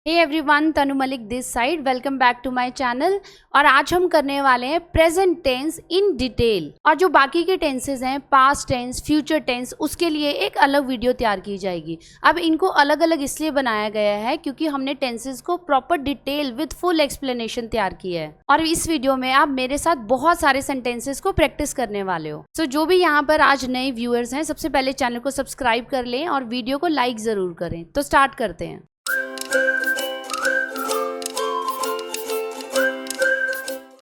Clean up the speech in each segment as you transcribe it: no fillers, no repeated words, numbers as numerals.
Hey everyone, Tanu Malik this side. Welcome back to my channel. और आज हम करने वाले हैं प्रेजेंट टेंस इन डिटेल। और जो बाकी के टेंसेज हैं, पास्ट टेंस, फ्यूचर टेंस, उसके लिए एक अलग वीडियो तैयार की जाएगी। अब इनको अलग अलग इसलिए बनाया गया है क्योंकि हमने टेंसेज को proper detail with full explanation तैयार किया है। और इस वीडियो में आप मेरे साथ बहुत सारे सेंटेंसेज को प्रैक्टिस करने वाले हो। सो जो भी यहाँ पर आज नए व्यूअर्स हैं, सबसे पहले चैनल को सब्सक्राइब कर लें और वीडियो को लाइक जरूर करें। तो स्टार्ट करते हैं।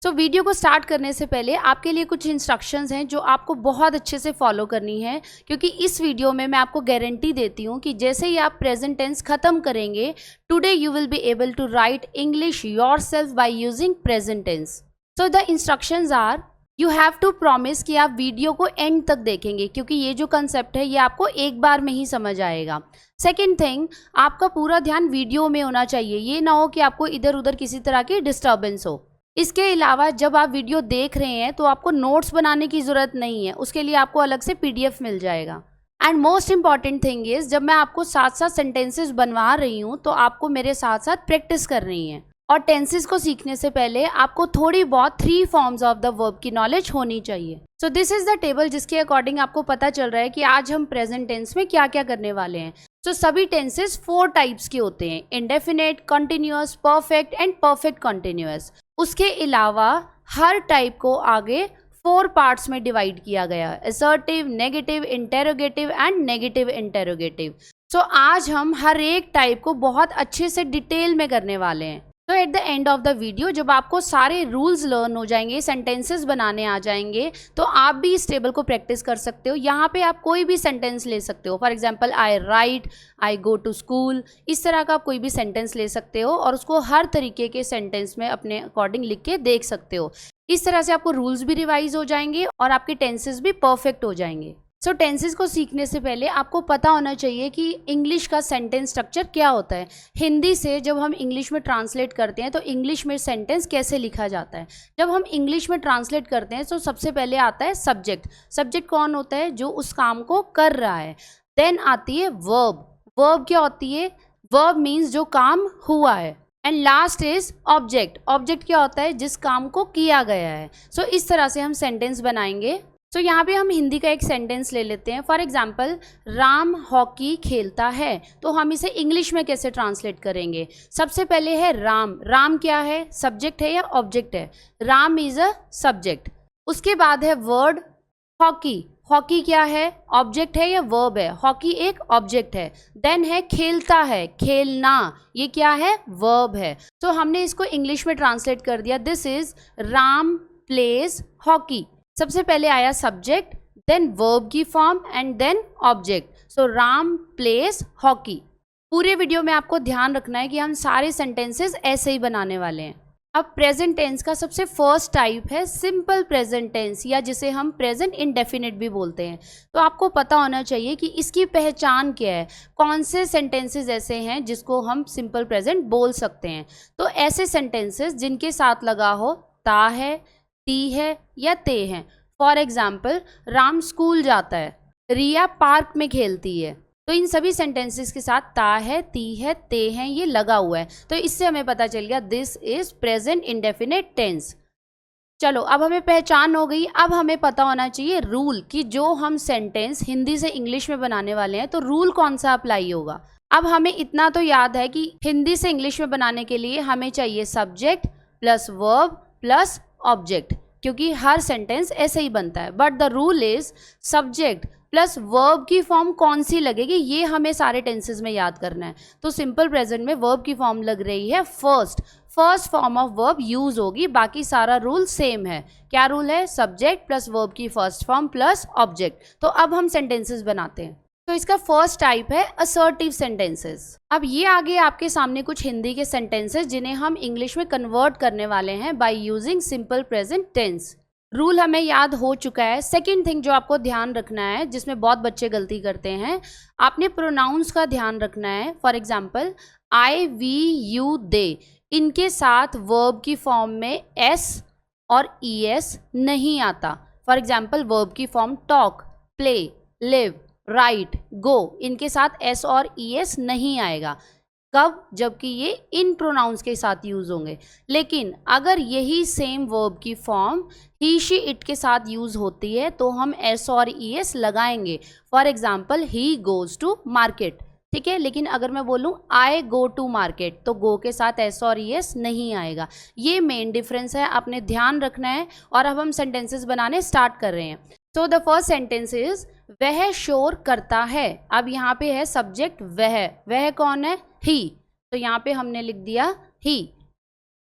तो वीडियो को स्टार्ट करने से पहले आपके लिए कुछ इंस्ट्रक्शंस हैं जो आपको बहुत अच्छे से फॉलो करनी है, क्योंकि इस वीडियो में मैं आपको गारंटी देती हूँ कि जैसे ही आप प्रेजेंट टेंस खत्म करेंगे, today you will be able to write English yourself by using present tense. So the instructions are, you have to promise कि आप वीडियो को एंड तक देखेंगे, क्योंकि ये जो कंसेप्ट है ये आपको एक बार में ही समझ आएगा। सेकेंड थिंग, आपका पूरा ध्यान वीडियो में होना चाहिए। ये ना हो कि आपको इधर उधर किसी तरह की डिस्टर्बेंस हो। इसके अलावा जब आप वीडियो देख रहे हैं तो आपको नोट्स बनाने की ज़रूरत नहीं है, उसके लिए आपको अलग से PDF मिल जाएगा। And most important thing is, जब मैं आपको साथ साथ सेंटेंसेस बनवा रही हूँ तो आपको मेरे साथ साथ प्रैक्टिस कर रही है। और टेंसेस को सीखने से पहले आपको थोड़ी बहुत 3 फॉर्म्स ऑफ द वर्ब की नॉलेज होनी चाहिए। So this is the table जिसके अकॉर्डिंग आपको पता चल रहा है कि आज हम प्रेजेंट टेंस में क्या क्या करने वाले हैं। सो सभी टेंसेस 4 टाइप्स के होते हैं: indefinite, continuous, perfect and perfect continuous. उसके अलावा हर टाइप को आगे 4 पार्ट्स में डिवाइड किया गया है: assertive, negative, interrogative and negative interrogative. So आज हम हर एक टाइप को बहुत अच्छे से डिटेल में करने वाले हैं। तो at the end of the video जब आपको सारे रूल्स लर्न हो जाएंगे, सेंटेंसेस बनाने आ जाएंगे, तो आप भी इस टेबल को प्रैक्टिस कर सकते हो। यहाँ पे आप कोई भी सेंटेंस ले सकते हो। For example, I write, I go to school, इस तरह का आप कोई भी सेंटेंस ले सकते हो और उसको हर तरीके के सेंटेंस में अपने अकॉर्डिंग लिख के देख सकते हो। इस तरह से आपको रूल्स भी रिवाइज हो जाएंगे और आपके टेंसेस भी परफेक्ट हो जाएंगे। सो टेंसेस को सीखने से पहले आपको पता होना चाहिए कि इंग्लिश का सेंटेंस स्ट्रक्चर क्या होता है। हिंदी से जब हम इंग्लिश में ट्रांसलेट करते हैं तो इंग्लिश में सेंटेंस कैसे लिखा जाता है। जब हम इंग्लिश में ट्रांसलेट करते हैं तो सबसे पहले आता है सब्जेक्ट। सब्जेक्ट कौन होता है? जो उस काम को कर रहा है। देन आती है वर्ब। वर्ब क्या होती है? वर्ब मीन्स जो काम हुआ है। And last is object. Object क्या होता है? जिस काम को किया गया है। सो इस तरह से हम सेंटेंस बनाएंगे। तो यहाँ पे हम हिंदी का एक सेंटेंस ले लेते हैं। फॉर एग्जाम्पल, राम हॉकी खेलता है, तो हम इसे इंग्लिश में कैसे ट्रांसलेट करेंगे? सबसे पहले है राम। राम क्या है? सब्जेक्ट है या ऑब्जेक्ट है? Ram is a subject. उसके बाद है वर्ड हॉकी। हॉकी क्या है? ऑब्जेक्ट है या वर्ब है? हॉकी एक ऑब्जेक्ट है। देन है खेलता है, खेलना, ये क्या है? वर्ब है। तो हमने इसको इंग्लिश में ट्रांसलेट कर दिया। This is Ram plays hockey. सबसे पहले आया सब्जेक्ट, देन वर्ब की form and then object. So Ram plays hockey. पूरे वीडियो में आपको ध्यान रखना है कि हम सारे सेंटेंसेस ऐसे ही बनाने वाले हैं। अब प्रेजेंट टेंस का सबसे फर्स्ट टाइप है सिंपल प्रेजेंट टेंस, या जिसे हम प्रेजेंट इंडेफिनिट भी बोलते हैं। तो आपको पता होना चाहिए कि इसकी पहचान क्या है, कौन से सेंटेंसेस ऐसे हैं जिसको हम सिंपल प्रेजेंट बोल सकते हैं। तो ऐसे सेंटेंसेस जिनके साथ लगा हो ता है, ती है या ते हैं। फॉर एग्जाम्पल, राम स्कूल जाता है, रिया पार्क में खेलती है। तो इन सभी सेंटेंसेस के साथ ता है, ती है, ते हैं, ये लगा हुआ है। तो इससे हमें पता चल गया this is present indefinite tense. चलो, अब हमें पहचान हो गई। अब हमें पता होना चाहिए रूल, कि जो हम सेंटेंस हिंदी से इंग्लिश में बनाने वाले हैं तो रूल कौन सा अप्लाई होगा। अब हमें इतना तो याद है कि हिंदी से इंग्लिश में बनाने के लिए हमें चाहिए subject plus verb plus object, क्योंकि हर सेंटेंस ऐसे ही बनता है। But the rule is subject plus verb की फॉर्म कौन सी लगेगी, ये हमें सारे टेंसेस में याद करना है। तो सिंपल प्रेजेंट में वर्ब की फॉर्म लग रही है first form of verb use होगी। बाकी सारा रूल सेम है। क्या रूल है? सब्जेक्ट प्लस वर्ब की फर्स्ट फॉर्म प्लस ऑब्जेक्ट। तो अब हम सेंटेंसेस बनाते हैं। तो इसका फर्स्ट टाइप है असर्टिव सेंटेंसेस। अब ये आगे आपके सामने कुछ हिंदी के सेंटेंसेस जिन्हें हम इंग्लिश में कन्वर्ट करने वाले हैं by using simple present tense. Rule हमें याद हो चुका है। सेकंड थिंग जो आपको ध्यान रखना है, जिसमें बहुत बच्चे गलती करते हैं, आपने प्रोनाउंस का ध्यान रखना है। For example, I, we, you, they, इनके साथ वर्ब की फॉर्म में एस और ES नहीं आता। फॉर एग्जाम्पल, वर्ब की form talk, play, live, write, go, इनके साथ S और ES नहीं आएगा। कब? जबकि ये इन प्रोनाउंस के साथ यूज होंगे। लेकिन अगर यही सेम वर्ब की फॉर्म ही शी इट के साथ यूज होती है तो हम एस और ई एस लगाएंगे। For example he goes to market, ठीक है। लेकिन अगर मैं बोलूँ आई गो टू मार्केट तो गो के साथ एस और ई एस नहीं आएगा। ये मेन डिफरेंस है, आपने ध्यान रखना है। और अब हम सेंटेंसेस बनाने स्टार्ट कर रहे हैं। So the first sentence is वह शोर करता है। अब यहाँ पे है सब्जेक्ट वह कौन है? ही। तो यहाँ पे हमने लिख दिया ही।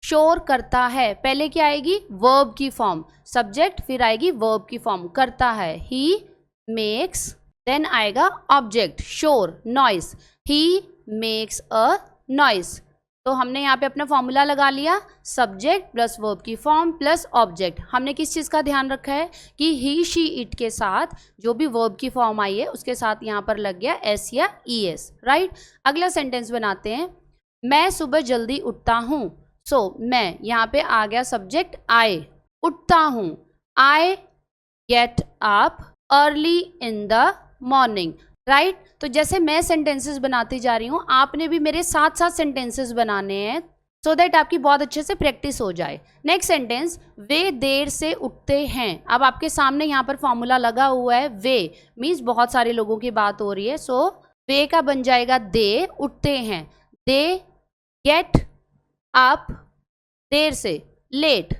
शोर करता है, पहले क्या आएगी? वर्ब की फॉर्म, सब्जेक्ट फिर आएगी वर्ब की फॉर्म, करता है। ही मेक्स, देन आएगा ऑब्जेक्ट शोर, noise. He makes a noise. तो हमने यहाँ पे अपना फॉर्मूला लगा लिया, सब्जेक्ट प्लस वर्ब की फॉर्म प्लस ऑब्जेक्ट। हमने किस चीज़ का ध्यान रखा है कि ही शी इट के साथ जो भी वर्ब की फॉर्म आई है उसके साथ यहाँ पर लग गया एस या ई एस, राइट। अगला सेंटेंस बनाते हैं, मैं सुबह जल्दी उठता हूँ। सो मैं, यहाँ पे आ गया सब्जेक्ट आई, उठता हूँ। I get up early in the morning, right. तो जैसे मैं सेंटेंसेस बनाती जा रही हूँ, आपने भी मेरे साथ साथ सेंटेंसेस बनाने हैं सो दैट आपकी बहुत अच्छे से प्रैक्टिस हो जाए। नेक्स्ट सेंटेंस, वे देर से उठते हैं। अब आपके सामने यहाँ पर फॉर्मूला लगा हुआ है, वे मीन्स बहुत सारे लोगों की बात हो रही है। सो वे का बन जाएगा दे, उठते हैं। दे गेट अप, देर से, late,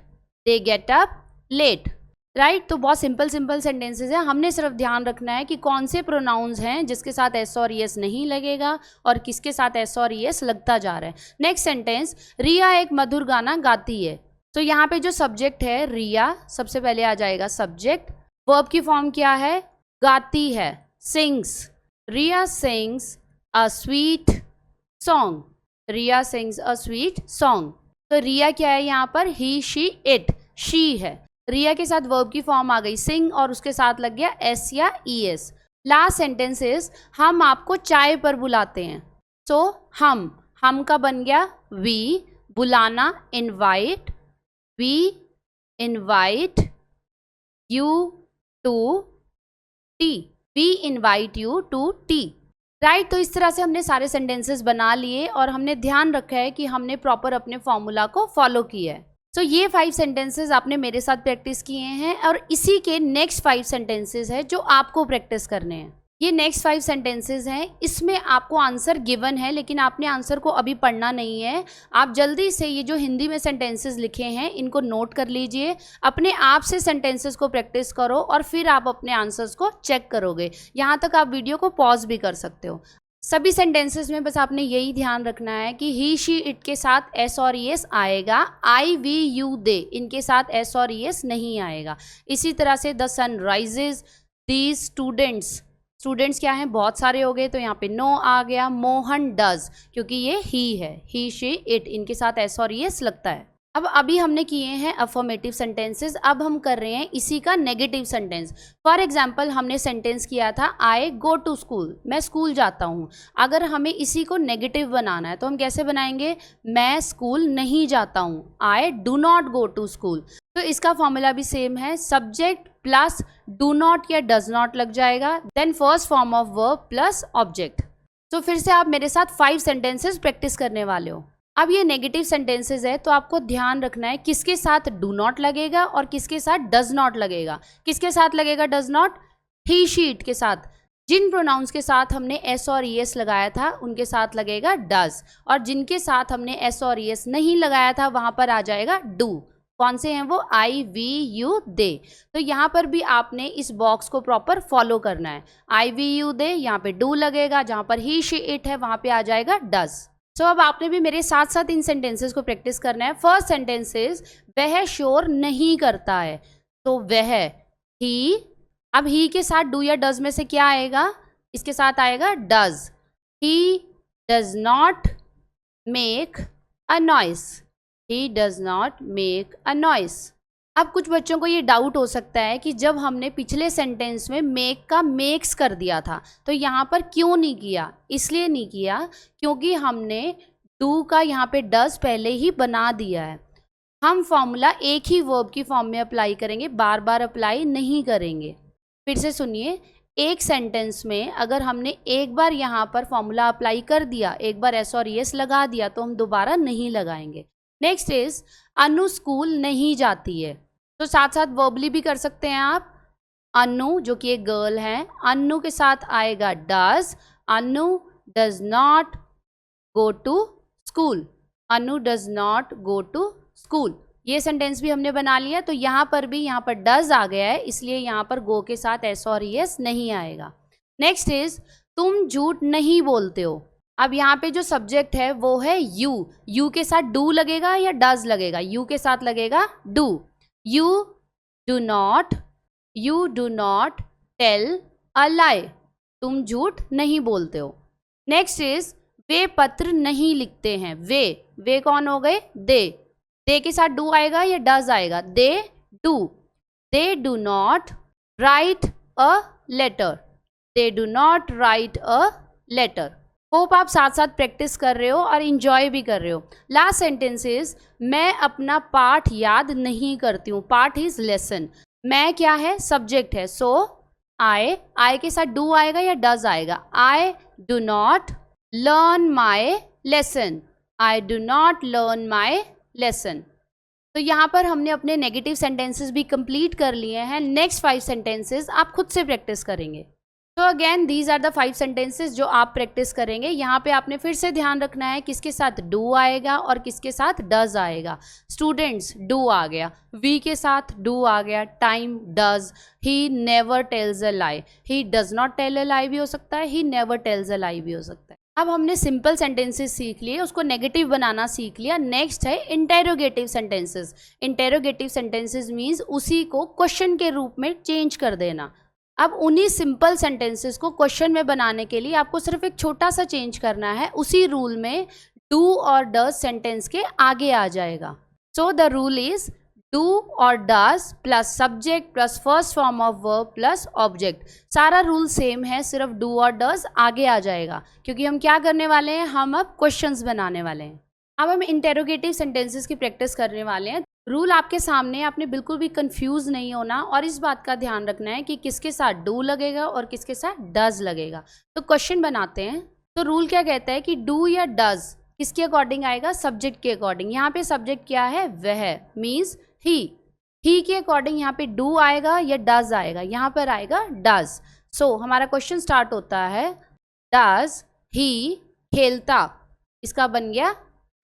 they get up late, right. तो बहुत सिंपल सेंटेंसेस है। हमने सिर्फ ध्यान रखना है कि कौन से प्रोनाउंस हैं जिसके साथ एस और एस नहीं लगेगा और किसके साथ एस और एस लगता जा रहा है। नेक्स्ट सेंटेंस, रिया एक मधुर गाना गाती है। तो यहाँ पे जो सब्जेक्ट है रिया, सबसे पहले आ जाएगा सब्जेक्ट। वर्ब की फॉर्म क्या है? गाती है, sings. Riya sings a sweet song. Riya sings a sweet song. तो रिया क्या है यहाँ पर? ही शी इट, शी है। रिया के साथ वर्ब की फॉर्म आ गई सिंग और उसके साथ लग गया एस या E S. Last sentence is, हम आपको चाय पर बुलाते हैं। सो हम का बन गया वी, बुलाना invite, we invite you to tea, we invite you to tea, right. तो इस तरह से हमने सारे सेंटेंसेस बना लिए और हमने ध्यान रखा है कि हमने प्रॉपर अपने फॉर्मूला को फॉलो किया है। सो ये 5 सेंटेंसेस आपने मेरे साथ प्रैक्टिस किए हैं और इसी के नेक्स्ट 5 सेंटेंसेस है जो आपको प्रैक्टिस करने हैं। ये नेक्स्ट 5 सेंटेंसेस हैं, इसमें आपको आंसर गिवन है लेकिन आपने आंसर को अभी पढ़ना नहीं है। आप जल्दी से ये जो हिंदी में सेंटेंसेस लिखे हैं इनको नोट कर लीजिए, अपने आप से सेंटेंसेस को प्रैक्टिस करो और फिर आप अपने आंसर्स को चेक करोगे। यहाँ तक आप वीडियो को पॉज भी कर सकते हो। सभी सेंटेंसेस में बस आपने यही ध्यान रखना है कि ही शी इट के साथ एस और ई एस आएगा, आई वी यू दे इनके साथ एस और ई एस नहीं आएगा। इसी तरह से the sun rises, these students क्या हैं? बहुत सारे हो गए तो यहाँ पे नो आ गया। मोहन डज, क्योंकि ये ही है, ही शी इट इनके साथ एस और ई एस लगता है। अब अभी हमने किए हैं अफर्मेटिव सेंटेंसेस, अब हम कर रहे हैं इसी का नेगेटिव सेंटेंस। फॉर एग्जाम्पल हमने सेंटेंस किया था आई गो टू स्कूल, मैं स्कूल जाता हूँ। अगर हमें इसी को नेगेटिव बनाना है तो हम कैसे बनाएंगे? मैं स्कूल नहीं जाता हूँ, I do not go to school. तो इसका फॉर्मूला भी सेम है, सब्जेक्ट प्लस डू नॉट या डज नॉट लग जाएगा, then first form of verb plus object. तो फिर से आप मेरे साथ 5 सेंटेंसेस प्रैक्टिस करने वाले हो। अब ये नेगेटिव सेंटेंसेस है तो आपको ध्यान रखना है किसके साथ डू नॉट लगेगा और किसके साथ डज नॉट लगेगा। किसके साथ लगेगा does not? He she it के साथ। जिन प्रोनाउंस के साथ हमने एस और ई एस लगाया था उनके साथ लगेगा डज, और जिनके साथ हमने एस और ई एस नहीं लगाया था वहां पर आ जाएगा डू। कौन से हैं वो? आई वी यू दे। तो यहाँ पर भी आपने इस बॉक्स को प्रॉपर फॉलो करना है। आई वी यू दे, यहाँ पे डू लगेगा, जहाँ पर ही शी इट है वहां पे आ जाएगा डज। सो अब आपने भी मेरे साथ साथ इन सेंटेंसेस को प्रैक्टिस करना है। फर्स्ट सेंटेंस इज वह शोर नहीं करता है। तो वह, ही, अब ही के साथ डू या डज में से क्या आएगा? इसके साथ आएगा does. He does not make a noise, he does not make a noise. अब कुछ बच्चों को ये डाउट हो सकता है कि जब हमने पिछले सेंटेंस में मेक का मेक्स कर दिया था तो यहाँ पर क्यों नहीं किया? इसलिए नहीं किया क्योंकि हमने डू का यहाँ पे डज पहले ही बना दिया है। हम फॉर्मूला एक ही वर्ब की फॉर्म में अप्लाई करेंगे, बार बार अप्लाई नहीं करेंगे। फिर से सुनिए, एक सेंटेंस में अगर हमने एक बार यहाँ पर फॉर्मूला अप्लाई कर दिया, एक बार एस और यस लगा दिया, तो हम दोबारा नहीं लगाएंगे। नेक्स्ट इज अनु स्कूल नहीं जाती है। तो साथ साथ वर्बली भी कर सकते हैं आप। अनु जो कि एक गर्ल है, अनु के साथ आएगा does. Anu does not go to school. Anu does not go to school. ये सेंटेंस भी हमने बना लिया। तो यहाँ पर भी यहाँ पर डज आ गया है, इसलिए यहाँ पर गो के साथ एस और यस नहीं आएगा। नेक्स्ट इज तुम झूठ नहीं बोलते हो। अब यहाँ पे जो सब्जेक्ट है वो है यू। यू के साथ डू लगेगा या डज लगेगा? यू के साथ लगेगा do. You do not tell a lie. तुम झूठ नहीं बोलते हो। नेक्स्ट इज वे पत्र नहीं लिखते हैं। वे कौन हो गए? दे के साथ डू आएगा या डज आएगा? They do not write a letter. They do not write a letter. Hope आप साथ साथ प्रैक्टिस कर रहे हो और इंजॉय भी कर रहे हो। लास्ट सेंटेंस इज मैं अपना पाठ याद नहीं करती हूँ। पाठ इज लेसन। मैं क्या है? सब्जेक्ट है। सो आई के साथ डू आएगा या डज आएगा? आई do not learn my lesson. I do not learn my lesson. तो यहाँ पर हमने अपने नेगेटिव सेंटेंसेस भी कंप्लीट कर लिए हैं। नेक्स्ट 5 सेंटेंसेस आप खुद से प्रैक्टिस करेंगे। तो again these are the 5 sentences जो आप प्रैक्टिस करेंगे। यहाँ पे आपने फिर से ध्यान रखना है किसके साथ डू आएगा और किसके साथ डज आएगा। स्टूडेंट्स डू आ गया, वी के साथ डू आ गया, time does, he never tells a lie, he does not tell a lie भी हो सकता है, ही नेवर टेल्स अ लाई भी हो सकता है। अब हमने सिंपल सेंटेंसेस सीख लिए, उसको नेगेटिव बनाना सीख लिया। नेक्स्ट है interrogative sentences. Interrogative sentences means उसी को क्वेश्चन के रूप में चेंज कर देना। अब उन्हीं सिंपल सेंटेंसेस को क्वेश्चन में बनाने के लिए आपको सिर्फ एक छोटा सा चेंज करना है। उसी रूल में डू और डज सेंटेंस के आगे आ जाएगा। So the rule is do और does plus subject plus first form of verb plus object. सारा रूल सेम है, सिर्फ डू और डज आगे आ जाएगा, क्योंकि हम क्या करने वाले हैं? हम अब क्वेश्चंस बनाने वाले हैं। अब हम इंटेरोगेटिव सेंटेंसेस की प्रैक्टिस करने वाले हैं। रूल आपके सामने, आपने बिल्कुल भी कंफ्यूज नहीं होना और इस बात का ध्यान रखना है कि किसके साथ डू लगेगा और किसके साथ डज लगेगा। तो क्वेश्चन बनाते हैं। तो रूल क्या कहता है कि डू या डज किसके अकॉर्डिंग आएगा? सब्जेक्ट के अकॉर्डिंग। यहाँ पे सब्जेक्ट क्या है? वह, मीन्स ही के अकॉर्डिंग यहाँ पे डू आएगा या डज आएगा? यहाँ पर आएगा डज। सो हमारा क्वेश्चन स्टार्ट होता है डज ही खेलता, इसका बन गया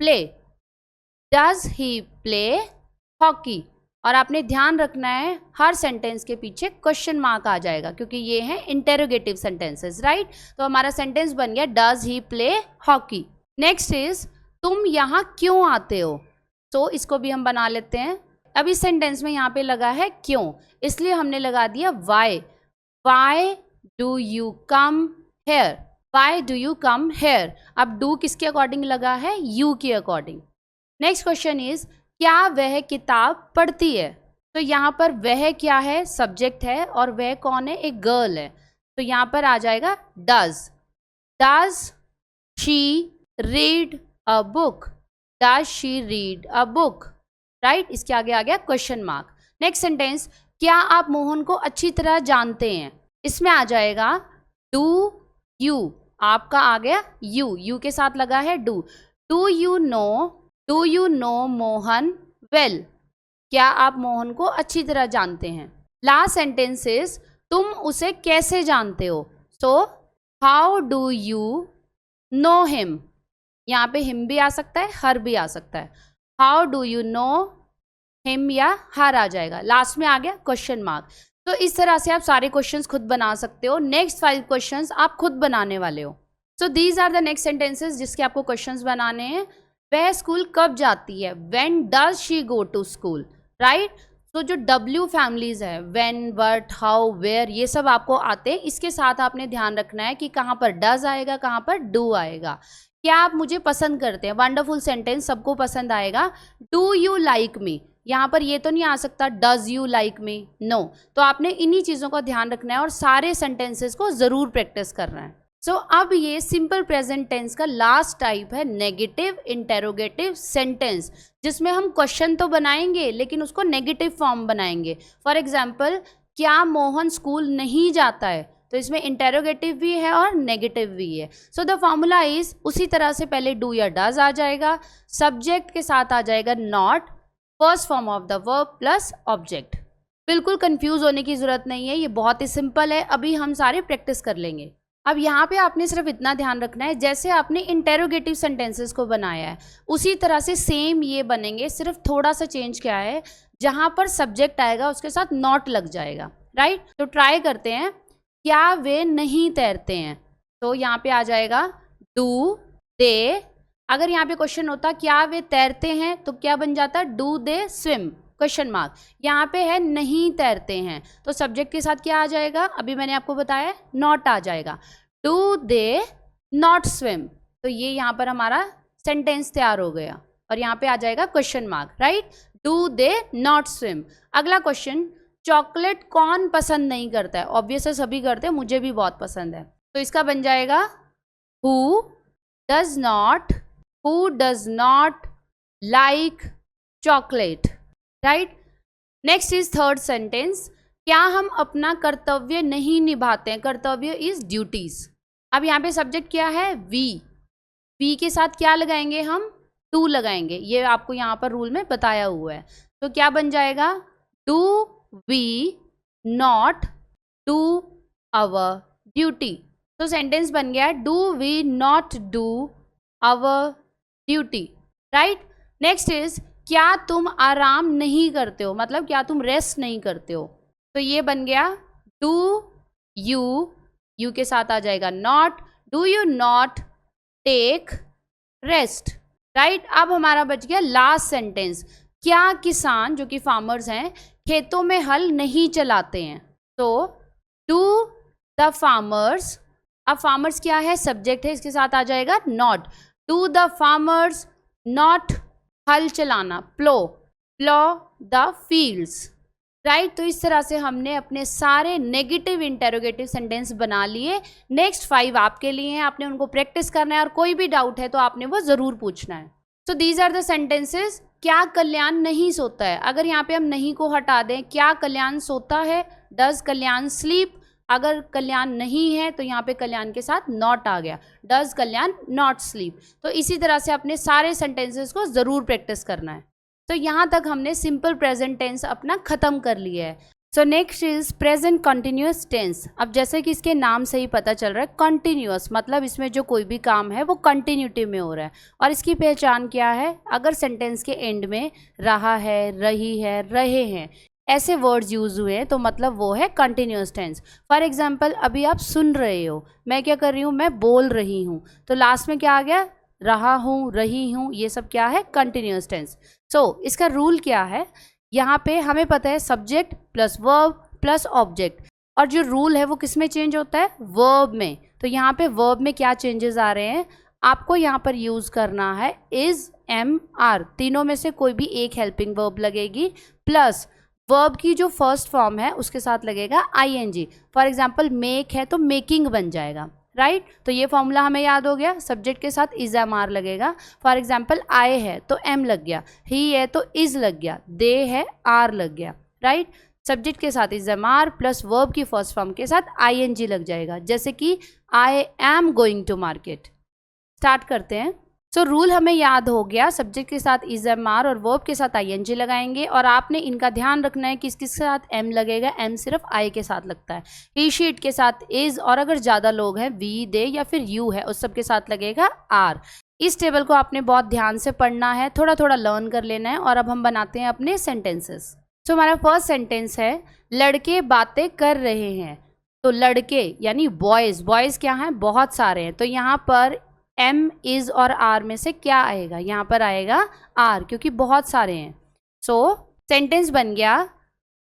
play. Does he play hockey. और आपने ध्यान रखना है हर सेंटेंस के पीछे क्वेश्चन मार्क आ जाएगा, क्योंकि ये हैं इंटेरोगेटिव सेंटेंसेस, राइट? तो हमारा सेंटेंस बन गया does he play hockey. Next is तुम यहाँ क्यों आते हो। तो इसको भी हम बना लेते हैं। अब इस सेंटेंस में यहाँ पे लगा है क्यों, इसलिए हमने लगा दिया why. Why do you come here. Why do you come here. अब डू किसके अकॉर्डिंग लगा है? यू के अकॉर्डिंग। नेक्स्ट क्वेश्चन इज क्या वह किताब पढ़ती है। तो यहाँ पर वह क्या है? सब्जेक्ट है और वह कौन है? एक गर्ल है। तो यहाँ पर आ जाएगा does. Does she read a book. Does she read a book, right? इसके आगे आ गया क्वेश्चन मार्क। नेक्स्ट सेंटेंस क्या आप मोहन को अच्छी तरह जानते हैं। इसमें आ जाएगा डू यू। आपका आ गया यू के साथ लगा है do. Do you know Mohan well. क्या आप मोहन को अच्छी तरह जानते हैं। लास्ट सेंटेंस इज तुम उसे कैसे जानते हो। So how do you know him. यहाँ पे हिम भी आ सकता है, हर भी आ सकता है। How do you know him या हर आ जाएगा। लास्ट में आ गया क्वेश्चन मार्क। तो इस तरह से आप सारे क्वेश्चंस खुद बना सकते हो। नेक्स्ट 5 क्वेश्चंस आप खुद बनाने वाले हो। So these are the next sentences जिसके आपको क्वेश्चंस बनाने हैं। वह स्कूल कब जाती है। When does she go to school, right? तो जो W फैमिलीज है, व्हेन, व्हाट, हाउ, वेयर, ये सब आपको आते हैं। इसके साथ आपने ध्यान रखना है कि कहाँ पर डज आएगा, कहाँ पर डू आएगा। क्या आप मुझे पसंद करते हैं। वंडरफुल सेंटेंस सबको पसंद आएगा। डू यू लाइक मी, यहाँ पर ये तो नहीं आ सकता does you like me, no. तो आपने इन्हीं चीज़ों का ध्यान रखना है और सारे सेंटेंसेस को ज़रूर प्रैक्टिस करना है। सो अब ये सिंपल प्रेजेंट टेंस का लास्ट टाइप है नेगेटिव इंटेरोगेटिव सेंटेंस, जिसमें हम क्वेश्चन तो बनाएंगे लेकिन उसको नेगेटिव फॉर्म बनाएंगे। फॉर एग्जाम्पल क्या मोहन स्कूल नहीं जाता है। तो इसमें इंटेरोगेटिव भी है और नेगेटिव भी है। सो द फॉर्मूला इज, उसी तरह से पहले डू या डज आ जाएगा, सब्जेक्ट के साथ आ जाएगा not, first form of the verb plus object. बिल्कुल कंफ्यूज होने की जरूरत नहीं है, ये बहुत ही सिंपल है। अभी हम सारे प्रैक्टिस कर लेंगे। अब यहाँ पे आपने सिर्फ इतना ध्यान रखना है, जैसे आपने इंटेरोगेटिव सेंटेंसेस को बनाया है उसी तरह से सेम ये बनेंगे, सिर्फ थोड़ा सा चेंज क्या है, जहाँ पर सब्जेक्ट आएगा उसके साथ नॉट लग जाएगा, राइट। तो ट्राई करते हैं, क्या वे नहीं तैरते हैं, तो यहाँ पे आ जाएगा डू दे। अगर यहाँ पे क्वेश्चन होता क्या वे तैरते हैं तो क्या बन जाता, do they swim, question mark. यहाँ पे है नहीं तैरते हैं, तो सब्जेक्ट के साथ क्या आ जाएगा, अभी मैंने आपको बताया नॉट आ जाएगा, डू दे नॉट स्विम। तो ये यहाँ पर हमारा सेंटेंस तैयार हो गया और यहाँ पे आ जाएगा question mark, right. Do they not swim. अगला क्वेश्चन, चॉकलेट कौन पसंद नहीं करता है, ऑब्वियस है सभी करते हैं, मुझे भी बहुत पसंद है, तो इसका बन जाएगा who does not like chocolate, right. Next is third sentence, क्या हम अपना कर्तव्य नहीं निभाते हैं, कर्तव्य इज ड्यूटीज। अब यहाँ पे सब्जेक्ट क्या है, वी के साथ क्या लगाएंगे हम, टू लगाएंगे, ये आपको यहाँ पर रूल में बताया हुआ है। तो क्या बन जाएगा, do we not do our duty. तो सेंटेंस बन गया, do we not do our duty, right. Next is, क्या तुम आराम नहीं करते हो, मतलब क्या तुम रेस्ट नहीं करते हो, तो ये बन गया डू यू के साथ आ जाएगा not, do you not take rest, right. अब हमारा बच गया लास्ट सेंटेंस, क्या किसान जो कि फार्मर्स हैं खेतों में हल नहीं चलाते हैं, तो डू द फार्मर्स, अब फार्मर्स क्या है, सब्जेक्ट है, इसके साथ आ जाएगा not, do the farmers not हल चलाना, प्लो द फील्ड्स, राइट। तो इस तरह से हमने अपने सारे नेगेटिव इंटेरोगेटिव सेंटेंस बना लिए। नेक्स्ट 5 आपके लिए हैं, आपने उनको प्रैक्टिस करना है और कोई भी डाउट है तो आपने वो ज़रूर पूछना है। So these are the sentences. क्या कल्याण नहीं सोता है, अगर यहाँ पे हम नहीं को हटा दें, क्या कल्याण सोता है, डज कल्याण स्लीप, अगर कल्याण नहीं है तो यहाँ पे कल्याण के साथ नॉट आ गया, डज कल्याण नॉट स्लीप। तो इसी तरह से अपने सारे सेंटेंसेस को ज़रूर प्रैक्टिस करना है। तो यहाँ तक हमने सिंपल प्रेजेंट टेंस अपना ख़त्म कर लिया है। So next is present continuous tense. अब जैसे कि इसके नाम से ही पता चल रहा है, कंटिन्यूस मतलब इसमें जो कोई भी काम है वो कंटिन्यूटी में हो रहा है। और इसकी पहचान क्या है, अगर सेंटेंस के एंड में रहा है, रही है, रहे हैं ऐसे वर्ड्स यूज हुए हैं तो मतलब वो है कंटिन्यूस टेंस। फॉर एग्जाम्पल अभी आप सुन रहे हो, मैं क्या कर रही हूँ, मैं बोल रही हूँ, तो लास्ट में क्या आ गया, रहा हूँ, रही हूँ, ये सब क्या है, कंटिन्यूस टेंस। सो इसका रूल क्या है, यहाँ पे हमें पता है subject plus verb plus object, और जो रूल है वो किस में चेंज होता है, वर्ब में। तो यहाँ पे वर्ब में क्या चेंजेस आ रहे हैं, आपको यहाँ पर यूज़ करना है इज, एम, आर, तीनों में से कोई भी एक हेल्पिंग वर्ब लगेगी, प्लस वर्ब की जो फर्स्ट फॉर्म है उसके साथ लगेगा आईएनजी। फॉर एग्जाम्पल मेक है तो मेकिंग बन जाएगा, राइट। तो ये फॉर्मूला हमें याद हो गया, सब्जेक्ट के साथ इज एम आर लगेगा। फॉर एग्जाम्पल आए है तो एम लग गया, ही है तो इज लग गया, दे है आर लग गया, राइट। सब्जेक्ट के साथ is am are plus verb की फर्स्ट फॉर्म के साथ आईएनजी लग जाएगा, जैसे कि I am going to market. Start करते हैं। सो रूल हमें याद हो गया, सब्जेक्ट के साथ इज एम आर और वर्ब के साथ आईएनजी लगाएंगे, और आपने इनका ध्यान रखना है कि किसके साथ एम लगेगा, एम सिर्फ आई के साथ लगता है, ही शीट के साथ इज, और अगर ज़्यादा लोग हैं वी, दे या फिर यू है उस सब के साथ लगेगा आर। इस टेबल को आपने बहुत ध्यान से पढ़ना है, थोड़ा थोड़ा लर्न कर लेना है। और अब हम बनाते हैं अपने सेंटेंसेस। तो हमारा फर्स्ट सेंटेंस है, लड़के बातें कर रहे हैं। तो लड़के यानी बॉयज़, बॉयज़ क्या हैं, बहुत सारे हैं, तो यहाँ पर एम, इज और आर में से क्या आएगा, यहाँ पर आएगा आर, क्योंकि बहुत सारे हैं। सो सेंटेंस बन गया,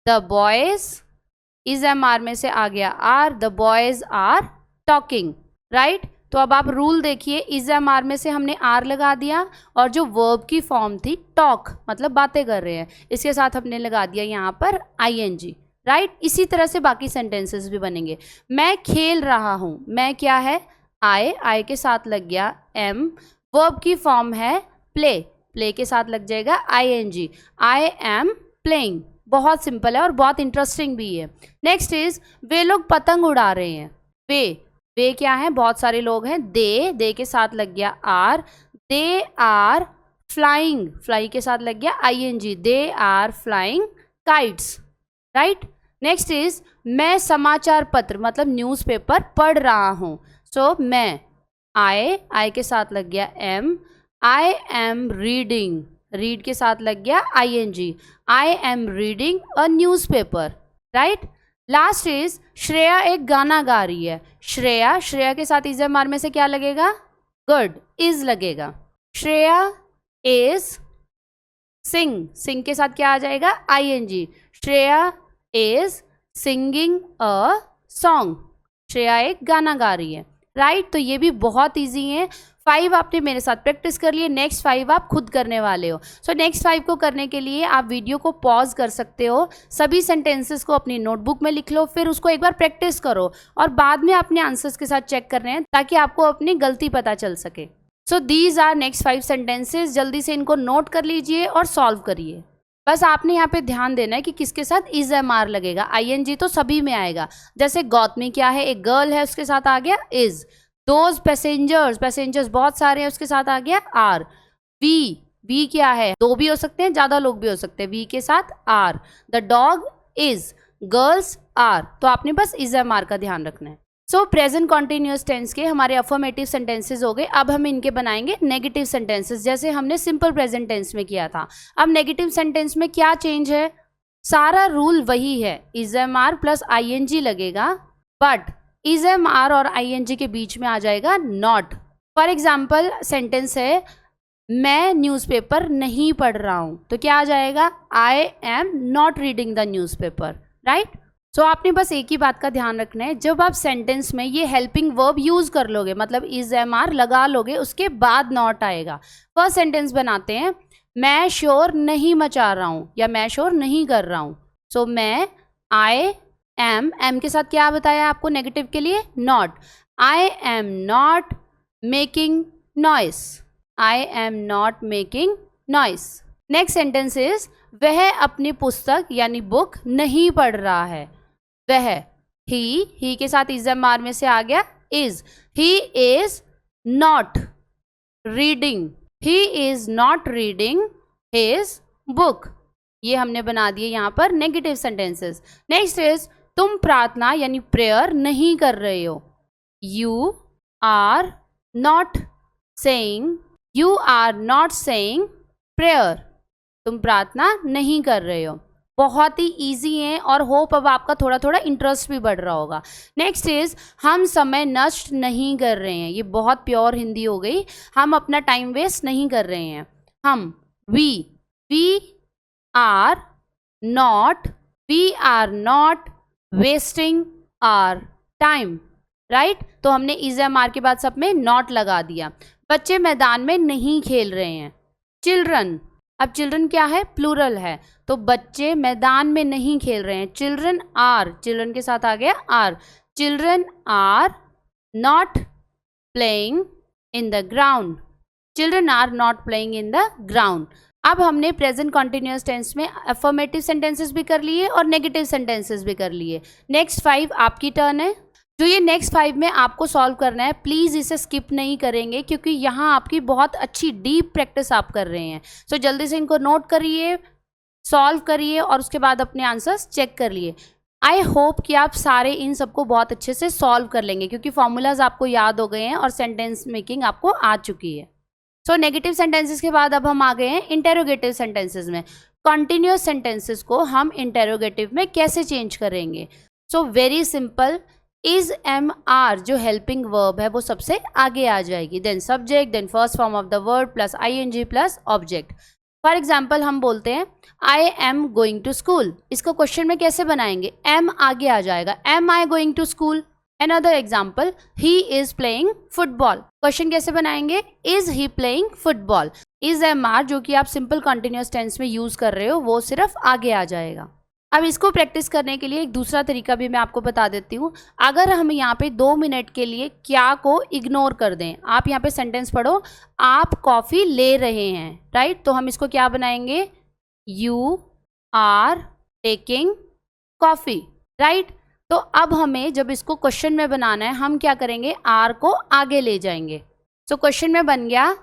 the boys, is am are में से आ गया are, the boys are talking, right. तो अब आप रूल देखिए, इज एम आर में से हमने आर लगा दिया, और जो वर्ब की फॉर्म थी टॉक मतलब बातें कर रहे हैं, इसके साथ हमने लगा दिया यहाँ पर आईएनजी, राइट। इसी तरह से बाकी सेंटेंसेस भी बनेंगे। मैं खेल रहा हूँ, मैं क्या है, आई के साथ लग गया एम, वर्ब की फॉर्म है प्ले, प्ले के साथ लग जाएगा आईएनजी, आई एम प्लेइंग, बहुत सिंपल है और बहुत इंटरेस्टिंग भी है। नेक्स्ट इज वे लोग पतंग उड़ा रहे हैं। वे क्या है, बहुत सारे लोग हैं। दे के साथ लग गया are, they are flying, fly के साथ लग गया ING, they are flying kites, right. Next is मैं समाचार पत्र मतलब न्यूज़पेपर पढ़ रहा हूँ। सो मैं आई के साथ लग गया am, I am reading, read के साथ लग गया ING, I am reading a newspaper, right. Last is Shreya एक गाना गा रही है। श्रेया के साथ इज एम आर में से क्या लगेगा, गुड, इज लगेगा। श्रेया इज सिंग के साथ क्या आ जाएगा, ING, Shreya is singing a song, Shreya एक गाना गा रही है, राइट। तो ये भी बहुत इजी है। 5 आपने मेरे साथ प्रैक्टिस कर लिए, नेक्स्ट 5 आप खुद करने वाले हो। सो नेक्स्ट 5 को करने के लिए आप वीडियो को पॉज कर सकते हो, सभी सेंटेंसेस को अपनी नोटबुक में लिख लो, फिर उसको एक बार प्रैक्टिस करो और बाद में अपने आंसर्स के साथ चेक करने हैं ताकि आपको अपनी गलती पता चल सके। So these are next 5 sentences, जल्दी से इनको नोट कर लीजिए और सॉल्व करिए। बस आपने यहाँ पे ध्यान देना है कि किसके साथ इज एम आर लगेगा। ING तो सभी में आएगा, जैसे गौतमी क्या है, एक गर्ल है, उसके साथ आ गया इज। दोज पैसेंजर्स बहुत सारे हैं, उसके साथ आ गया आर। वी क्या है, 2 भी हो सकते हैं, ज़्यादा लोग भी हो सकते हैं, वी के साथ are. The dog is, girls are. तो आपने बस इज एम आर का ध्यान रखना है। सो प्रेजेंट कॉन्टिन्यूअस टेंस के हमारे अफर्मेटिव सेंटेंसेस हो गए। अब हम इनके बनाएंगे नेगेटिव सेंटेंसेस, जैसे हमने सिंपल प्रेजेंट टेंस में किया था। अब नेगेटिव सेंटेंस में क्या चेंज है, सारा रूल वही है, is am are plus ING लगेगा, बट इज एम आर और ING के बीच में आ जाएगा नॉट। फॉर एग्जाम्पल सेंटेंस है मैं न्यूज़पेपर नहीं पढ़ रहा हूँ, तो क्या आ जाएगा, I am not reading the newspaper, right. So आपने बस एक ही बात का ध्यान रखना है, जब आप सेंटेंस में ये हेल्पिंग वर्ब यूज़ कर लोगे, मतलब इज एम आर लगा लोगे, उसके बाद नॉट आएगा। फर्स्ट सेंटेंस बनाते हैं, मैं शोर नहीं मचा रहा हूँ या मैं शोर नहीं कर रहा हूँ। सो मैं आई एम के साथ क्या बताया आपको नेगेटिव के लिए, not. I am not making noise, I am not making noise. Next sentence is वह अपनी पुस्तक यानी बुक नहीं पढ़ रहा है। वह, ही के साथ इज एम आर में से आ गया is, he is not reading, he is not reading his book. ये हमने बना दिए यहाँ पर नेगेटिव सेंटेंसेस। नेक्स्ट इज तुम प्रार्थना यानी प्रेयर नहीं कर रहे हो। You are not saying, you are not saying prayer, तुम प्रार्थना नहीं कर रहे हो। बहुत ही इजी है और होप अब आपका थोड़ा थोड़ा इंटरेस्ट भी बढ़ रहा होगा। नेक्स्ट इज हम समय नष्ट नहीं कर रहे हैं। ये बहुत प्योर हिंदी हो गई, हम अपना टाइम वेस्ट नहीं कर रहे हैं। हम we are not wasting our time, right. तो हमने इज एम आर के बाद सब में नॉट लगा दिया। बच्चे मैदान में नहीं खेल रहे हैं। चिल्ड्रन, अब चिल्ड्रन क्या है, प्लूरल है, तो बच्चे मैदान में नहीं खेल रहे हैं। चिल्ड्रन आर, चिल्ड्रन के साथ आ गया are, children are not playing in the ground, children are not playing in the ground. अब हमने प्रेजेंट कॉन्टिन्यूअस टेंस में अफर्मेटिव सेंटेंसेस भी कर लिए और नेगेटिव सेंटेंसेस भी कर लिए। नेक्स्ट 5 आपकी टर्न है। जो ये नेक्स्ट 5 में आपको सॉल्व करना है, प्लीज़ इसे स्किप नहीं करेंगे क्योंकि यहाँ आपकी बहुत अच्छी डीप प्रैक्टिस आप कर रहे हैं। सो जल्दी से इनको नोट करिए, सॉल्व करिए और उसके बाद अपने आंसर्स चेक कर लिए। आई होप कि आप सारे इन सबको बहुत अच्छे से सॉल्व कर लेंगे क्योंकि फॉर्मूलाज आपको याद हो गए हैं और सेंटेंस मेकिंग आपको आ चुकी है। सो नेगेटिव सेंटेंसेस के बाद अब हम आ गए हैं इंटेरोगेटिव सेंटेंसेस में। कॉन्टिन्यूअस सेंटेंसेस को हम इंटेरोगेटिव में कैसे चेंज करेंगे? So very simple, is am are जो हेल्पिंग वर्ब है वो सबसे आगे आ जाएगी, then subject, then first form of the word plus ING plus object. For example हम बोलते हैं I am going to school, इसको क्वेश्चन में कैसे बनाएंगे? एम आगे आ जाएगा, am I going to school. Another example, he is playing football, question कैसे बनाएंगे? is he playing football। is MR जो कि आप सिंपल कॉन्टिन्यूअस टेंस में यूज कर रहे हो वो सिर्फ आगे आ जाएगा। अब इसको प्रैक्टिस करने के लिए एक दूसरा तरीका भी मैं आपको बता देती हूँ। अगर हम यहाँ पे 2 मिनट के लिए क्या को इग्नोर कर दें, आप यहाँ पे सेंटेंस पढ़ो, आप कॉफ़ी ले रहे हैं, राइट। तो हम इसको क्या बनाएंगे? You are taking coffee, right. तो अब हमें जब इसको क्वेश्चन में बनाना है, हम क्या करेंगे, आर को आगे ले जाएंगे। सो क्वेश्चन में बन गया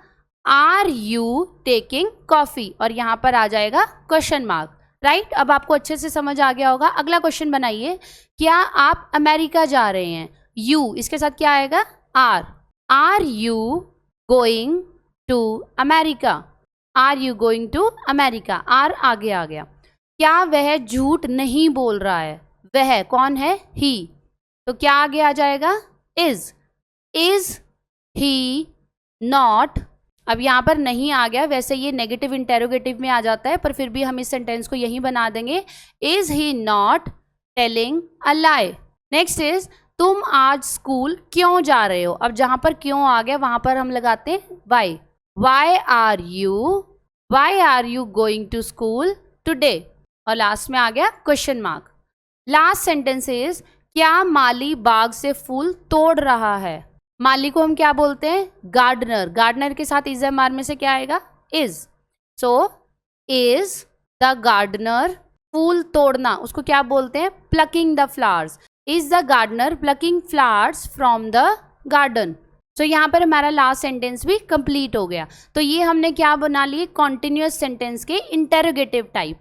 आर यू टेकिंग कॉफी, और यहाँ पर आ जाएगा क्वेश्चन मार्क, राइट। अब आपको अच्छे से समझ आ गया होगा। अगला क्वेश्चन बनाइए, क्या आप अमेरिका जा रहे हैं, यू इसके साथ क्या आएगा, are you going to America, are you going to America, are आगे आ गया। क्या वह झूठ नहीं बोल रहा है, वह कौन है, ही, तो क्या आगे आ जाएगा, इज ही नॉट। अब यहाँ पर नहीं आ गया, वैसे ये नेगेटिव इंटेरोगेटिव में आ जाता है, पर फिर भी हम इस सेंटेंस को यही बना देंगे, is he not telling a lie. Next is तुम आज स्कूल क्यों जा रहे हो। अब जहाँ पर क्यों आ गया वहाँ पर हम लगाते हैं why are you going to school today, और लास्ट में आ गया question mark. Last sentence is क्या माली बाग से फूल तोड़ रहा है। माली को हम क्या बोलते हैं, गार्डनर, गार्डनर के साथ इज एम आर में से क्या आएगा, is. So is the gardener, फूल तोड़ना उसको क्या बोलते हैं, plucking the flowers, is the gardener plucking flowers from the garden. तो यहाँ पर हमारा लास्ट सेंटेंस भी कंप्लीट हो गया। तो ये हमने क्या बना लिए, कॉन्टिन्यूअस सेंटेंस के इंटेरोगेटिव टाइप।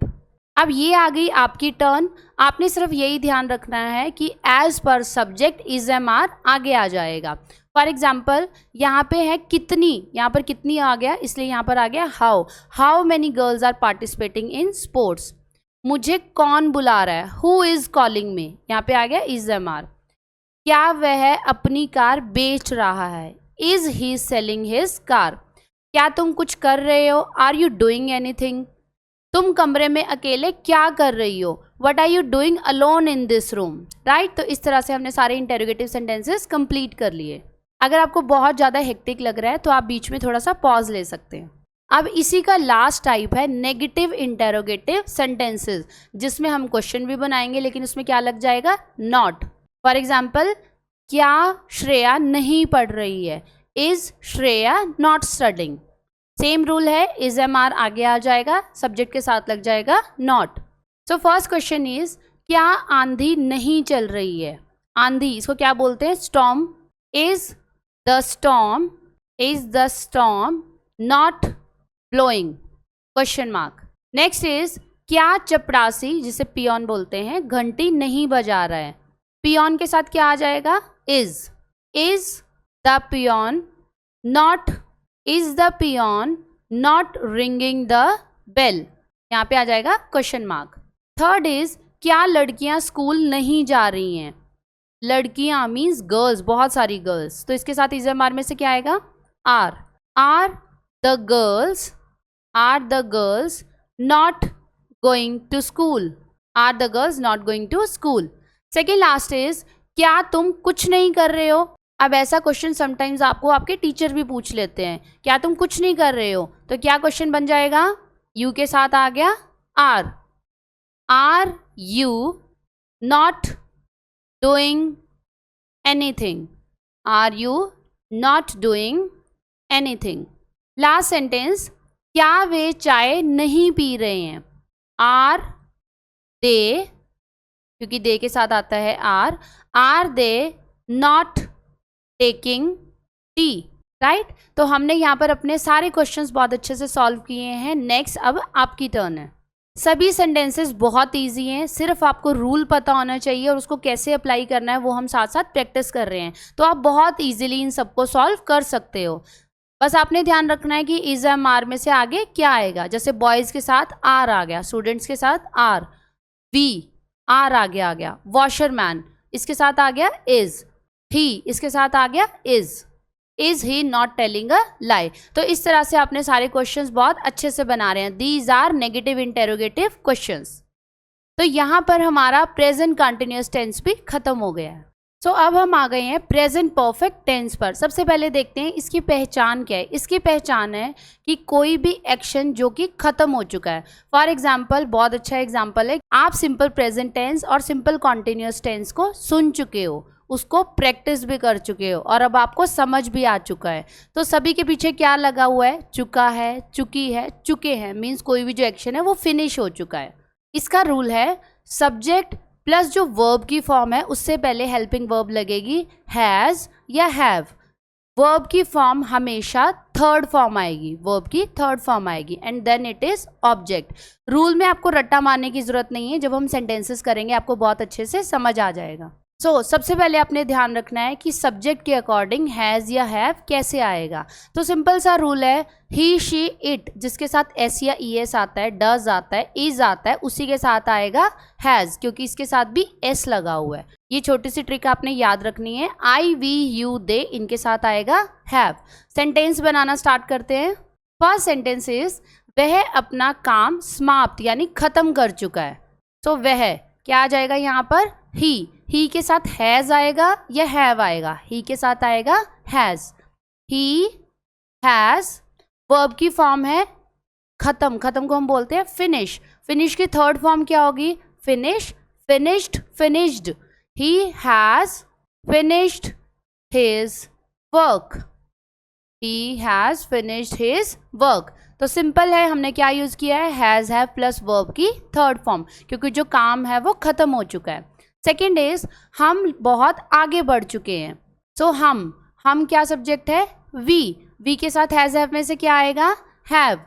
अब ये आ गई आपकी टर्न। आपने सिर्फ यही ध्यान रखना है कि as per subject is am are आगे आ जाएगा। फॉर एग्जाम्पल यहाँ पे है कितनी, यहाँ पर कितनी आ गया, इसलिए यहाँ पर आ गया how many girls are participating in sports. मुझे कौन बुला रहा है, हु इज कॉलिंग मी, यहाँ पे आ गया इज एम आर। क्या वह अपनी कार बेच रहा है, is he selling his car. क्या तुम कुछ कर रहे हो, आर यू डूइंग एनीथिंग। तुम कमरे में अकेले क्या कर रही हो, what are you doing alone in this room, right. तो इस तरह से हमने सारे इंटेरोगेटिव सेंटेंसेस कंप्लीट कर लिए। अगर आपको बहुत ज़्यादा हेक्टिक लग रहा है तो आप बीच में थोड़ा सा पॉज ले सकते हैं। अब इसी का लास्ट टाइप है नेगेटिव इंटेरोगेटिव सेंटेंसेस, जिसमें हम क्वेश्चन भी बनाएंगे लेकिन उसमें क्या लग जाएगा, नॉट। फॉर एग्जाम्पल क्या श्रेया नहीं पढ़ रही है, is Shreya not studying. Same rule है, इज एम आर आगे आ जाएगा, सब्जेक्ट के साथ लग जाएगा not. So first question is क्या आंधी नहीं चल रही है, आंधी इसको क्या बोलते हैं, storm. Is the storm not blowing, question mark. Next is क्या चपरासी जिसे पियोन बोलते हैं घंटी नहीं बजा रहा है, पियोन के साथ क्या आ जाएगा, is the peon not ringing the bell, यहाँ पे आ जाएगा क्वेश्चन मार्क। थर्ड इज क्या लड़कियां स्कूल नहीं जा रही हैं, लड़कियां मीन्स गर्ल्स, बहुत सारी गर्ल्स, तो इसके साथ इज एम आर में से क्या आएगा, are the girls not going to school, are the girls not going to school. Second last is क्या तुम कुछ नहीं कर रहे हो। अब ऐसा क्वेश्चन समटाइम्स आपको आपके टीचर भी पूछ लेते हैं, क्या तुम कुछ नहीं कर रहे हो, तो क्या क्वेश्चन बन जाएगा, यू के साथ आ गया are you not doing anything, are you not doing anything. Last sentence क्या वे चाय नहीं पी रहे हैं, आर दे, क्योंकि दे के साथ आता है are they not taking tea, right. तो हमने यहाँ पर अपने सारे क्वेश्चंस बहुत अच्छे से सॉल्व किए हैं। नेक्स्ट अब आपकी टर्न है। सभी सेंटेंसेस बहुत इजी हैं, सिर्फ आपको रूल पता होना चाहिए और उसको कैसे अप्लाई करना है वो हम साथ साथ प्रैक्टिस कर रहे हैं, तो आप बहुत इजीली इन सबको सॉल्व कर सकते हो। बस आपने ध्यान रखना है कि इज एम आर में से आगे क्या आएगा, जैसे बॉयज़ के साथ आर आ गया, स्टूडेंट्स के साथ आर, वी आर आगे आ गया, वॉशरमैन इसके साथ आ गया इज, ही इसके साथ आ गया is he not telling a lie. तो इस तरह से आपने सारे क्वेश्चंस बहुत अच्छे से बना रहे हैं। These are negative interrogative questions. तो यहाँ पर हमारा प्रेजेंट कंटिन्यूअस टेंस भी खत्म हो गया है। सो अब हम आ गए हैं प्रेजेंट परफेक्ट टेंस पर। सबसे पहले देखते हैं इसकी पहचान क्या है। इसकी पहचान है कि कोई भी एक्शन जो कि खत्म हो चुका है। फॉर एग्जाम्पल, बहुत अच्छा एग्जाम्पल है, आप सिंपल प्रेजेंट टेंस और सिंपल कॉन्टिन्यूअस टेंस को सुन चुके हो, उसको प्रैक्टिस भी कर चुके हो और अब आपको समझ भी आ चुका है। तो सभी के पीछे क्या लगा हुआ है, चुका है, चुकी है, चुके हैं, मीन्स कोई भी जो एक्शन है वो फिनिश हो चुका है। इसका रूल है सब्जेक्ट प्लस जो वर्ब की फॉर्म है उससे पहले हेल्पिंग वर्ब लगेगी, हैज़ या हैव। वर्ब की फॉर्म हमेशा थर्ड फॉर्म आएगी, वर्ब की थर्ड फॉर्म आएगी, and then it is object. Rule में आपको रट्टा मारने की जरूरत नहीं है, जब हम सेंटेंसेस करेंगे आपको बहुत अच्छे से समझ आ जाएगा। सबसे पहले आपने ध्यान रखना है कि सब्जेक्ट के अकॉर्डिंग हैज़ या हैव कैसे आएगा। तो सिंपल सा रूल है, ही शी इट जिसके साथ एस या ई एस आता है, डज आता है, इज आता है, उसी के साथ आएगा हैज़, क्योंकि इसके साथ भी एस लगा हुआ है। ये छोटी सी ट्रिक आपने याद रखनी है। आई वी यू दे इनके साथ आएगा हैव। सेंटेंस बनाना स्टार्ट करते हैं। फर्स्ट सेंटेंस इज वह अपना काम समाप्त यानी खत्म कर चुका है। वह क्या आ जाएगा यहाँ पर, ही के साथ हैज़ आएगा या हैव आएगा, ही के साथ आएगा हैज़। ही हैज़ वर्ब की फॉर्म है खत्म, खत्म को हम बोलते हैं फिनिश। फिनिश की थर्ड फॉर्म क्या होगी, finish, finished, finished. He has finished his work, he has finished his work. तो सिंपल है, हमने क्या यूज़ किया है, हैज़ हैव प्लस वर्ब की थर्ड फॉर्म, क्योंकि जो काम है वो खत्म हो चुका है। सेकेंड इज हम बहुत आगे बढ़ चुके हैं। हम क्या सब्जेक्ट है, वी के साथ हैज़ हैव में से क्या आएगा, have.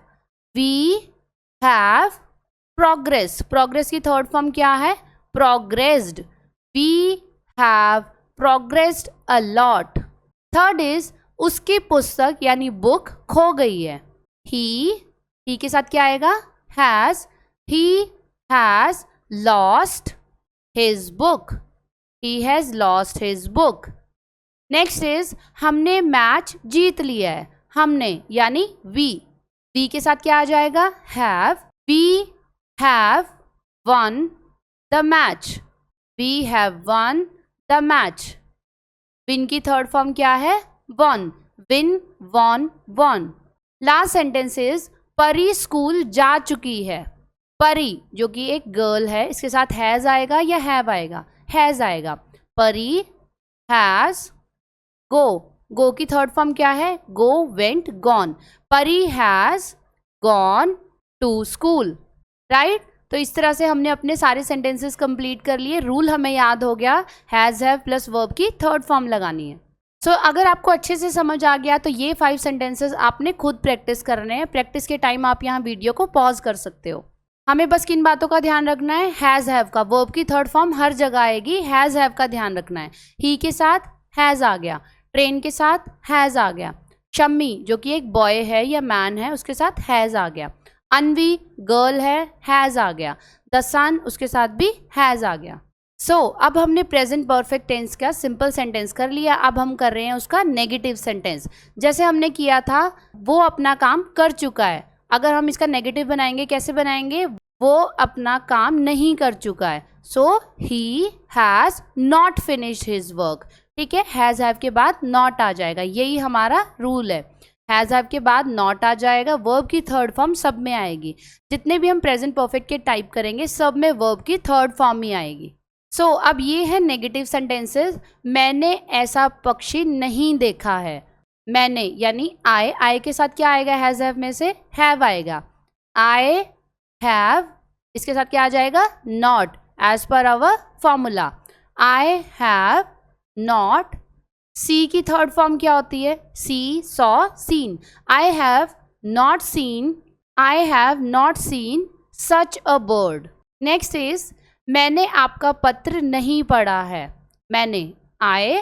We have progress, progress की थर्ड फॉर्म क्या है, progressed. We have progressed a lot. Third is उसकी पुस्तक यानी बुक खो गई है। ही के साथ क्या आएगा, has. He has lost his book, he has lost his book. Next is हमने मैच जीत लिया है, हमने यानी वी के साथ क्या आ जाएगा, have. We have won the match, we have won the match. Win की थर्ड फॉर्म क्या है, won, win, won, won. Last sentence is Pari school जा चुकी है। परी जो कि एक गर्ल है, इसके साथ हैज़ आएगा या हैव आएगा, हैज़ आएगा। परी हैज़ गो की थर्ड फॉर्म क्या है, go, went, gone. Pari has gone to school, right. तो इस तरह से हमने अपने सारे सेंटेंसेस कंप्लीट कर लिए। रूल हमें याद हो गया, हैज़ हैव प्लस वर्ब की थर्ड फॉर्म लगानी है। अगर आपको अच्छे से समझ आ गया तो ये 5 सेंटेंसेस आपने खुद प्रैक्टिस करने हैं। प्रैक्टिस के टाइम आप यहाँ वीडियो को पॉज कर सकते हो। हमें बस किन बातों का ध्यान रखना है, हैज़ हैव का वर्ब की थर्ड फॉर्म हर जगह आएगी, हैज़ हैव का ध्यान रखना है। ही के साथ हैज़ आ गया, ट्रेन के साथ हैज़ आ गया। शम्मी जो कि एक बॉय है या मैन है, उसके साथ हैज़ आ गया। अनवी गर्ल है, हैज़ आ गया। द सन उसके साथ भी हैज़ आ गया। अब हमने प्रेजेंट परफेक्ट टेंस का सिंपल सेंटेंस कर लिया। अब हम कर रहे हैं उसका नेगेटिव सेंटेंस। जैसे हमने किया था, वो अपना काम कर चुका है। अगर हम इसका नेगेटिव बनाएंगे, कैसे बनाएंगे, वो अपना काम नहीं कर चुका है। He has not finished his work. ठीक है, हैज़ हैव के बाद नॉट आ जाएगा, यही हमारा रूल है। हैज़ हैव के बाद नॉट आ जाएगा, वर्ब की थर्ड फॉर्म सब में आएगी। जितने भी हम प्रेजेंट परफेक्ट के टाइप करेंगे सब में वर्ब की थर्ड फॉर्म ही आएगी। अब ये है नेगेटिव सेंटेंसेस। मैंने ऐसा पक्षी नहीं देखा है। मैंने यानी आई के साथ क्या आएगा, हैज़ हैव में से हैव आएगा। आई हैव इसके साथ क्या आ जाएगा, नॉट, एज पर our formula. I have not. See की थर्ड फॉर्म क्या होती है, see, saw, seen. I have not seen, I have not seen such a bird. Next is मैंने आपका पत्र नहीं पढ़ा है। मैंने आई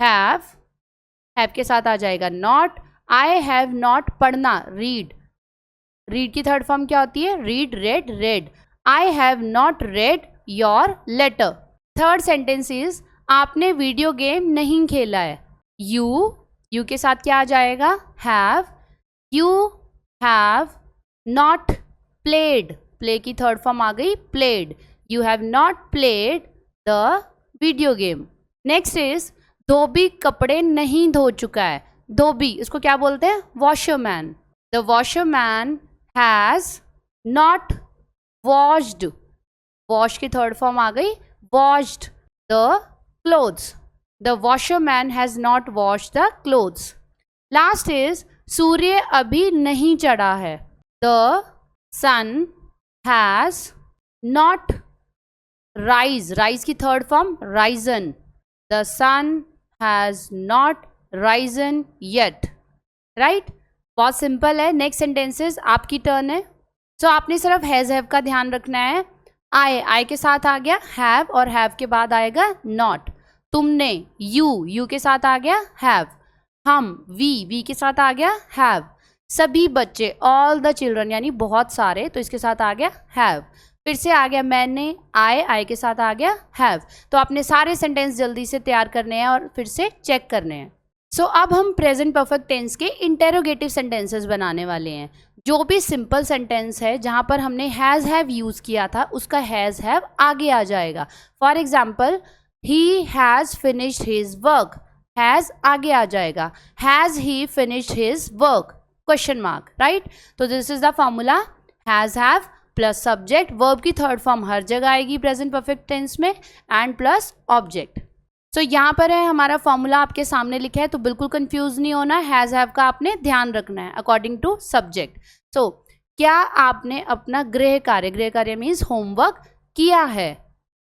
हैव के साथ आ जाएगा नॉट। आई हैव नॉट पढ़ना, रीड की थर्ड फॉर्म क्या होती है, read, read, read. I have not read your letter. Third sentence is आपने वीडियो गेम नहीं खेला है। यू के साथ क्या आ जाएगा, have. You have not played, play की थर्ड फॉर्म आ गई, played. You have not played the video game. Next is धोबी कपड़े नहीं धो चुका है। धोबी इसको क्या बोलते हैं, washerman. The washerman has not washed, wash की थर्ड फॉर्म आ गई, washed the clothes. The washerman has not washed the clothes. Last is सूर्य अभी नहीं चढ़ा है। The sun has not rise, rise की third form risen, the sun has not risen yet, right. बहुत simple है। Next sentences आपकी turn है। So आपने सिर्फ हैज हैव का ध्यान रखना है। आई के साथ आ गया हैव, और हैव के बाद आएगा नॉट। तुमने, यू के साथ आ गया हैव। हम, वी के साथ आ गया हैव। सभी बच्चे, ऑल द चिल्ड्रन यानी बहुत सारे, तो इसके साथ आ गया हैव। फिर से आ गया मैंने, आई के साथ आ गया हैव। तो आपने सारे सेंटेंस जल्दी से तैयार करने हैं और फिर से चेक करने हैं। सो अब हम प्रेजेंट परफेक्ट टेंस के इंटेरोगेटिव सेंटेंसेस बनाने वाले हैं। जो भी सिंपल सेंटेंस है जहाँ पर हमने हैज़ हैव यूज़ किया था, उसका हैज़ हैव आगे आ जाएगा। For example, he has finished his work, has आगे आ जाएगा। Has he finished his work, question mark, right. तो this is the formula, has have plus subject, verb की थर्ड फॉर्म हर जगह आएगी प्रेजेंट परफेक्ट टेंस में, एंड प्लस ऑब्जेक्ट। सो यहाँ पर है हमारा फॉर्मूला आपके सामने लिखा है, तो बिल्कुल कंफ्यूज नहीं होना। हैज़ हैव का आपने ध्यान रखना है अकॉर्डिंग टू सब्जेक्ट। सो क्या आपने अपना गृह कार्य मीन्स होमवर्क किया है?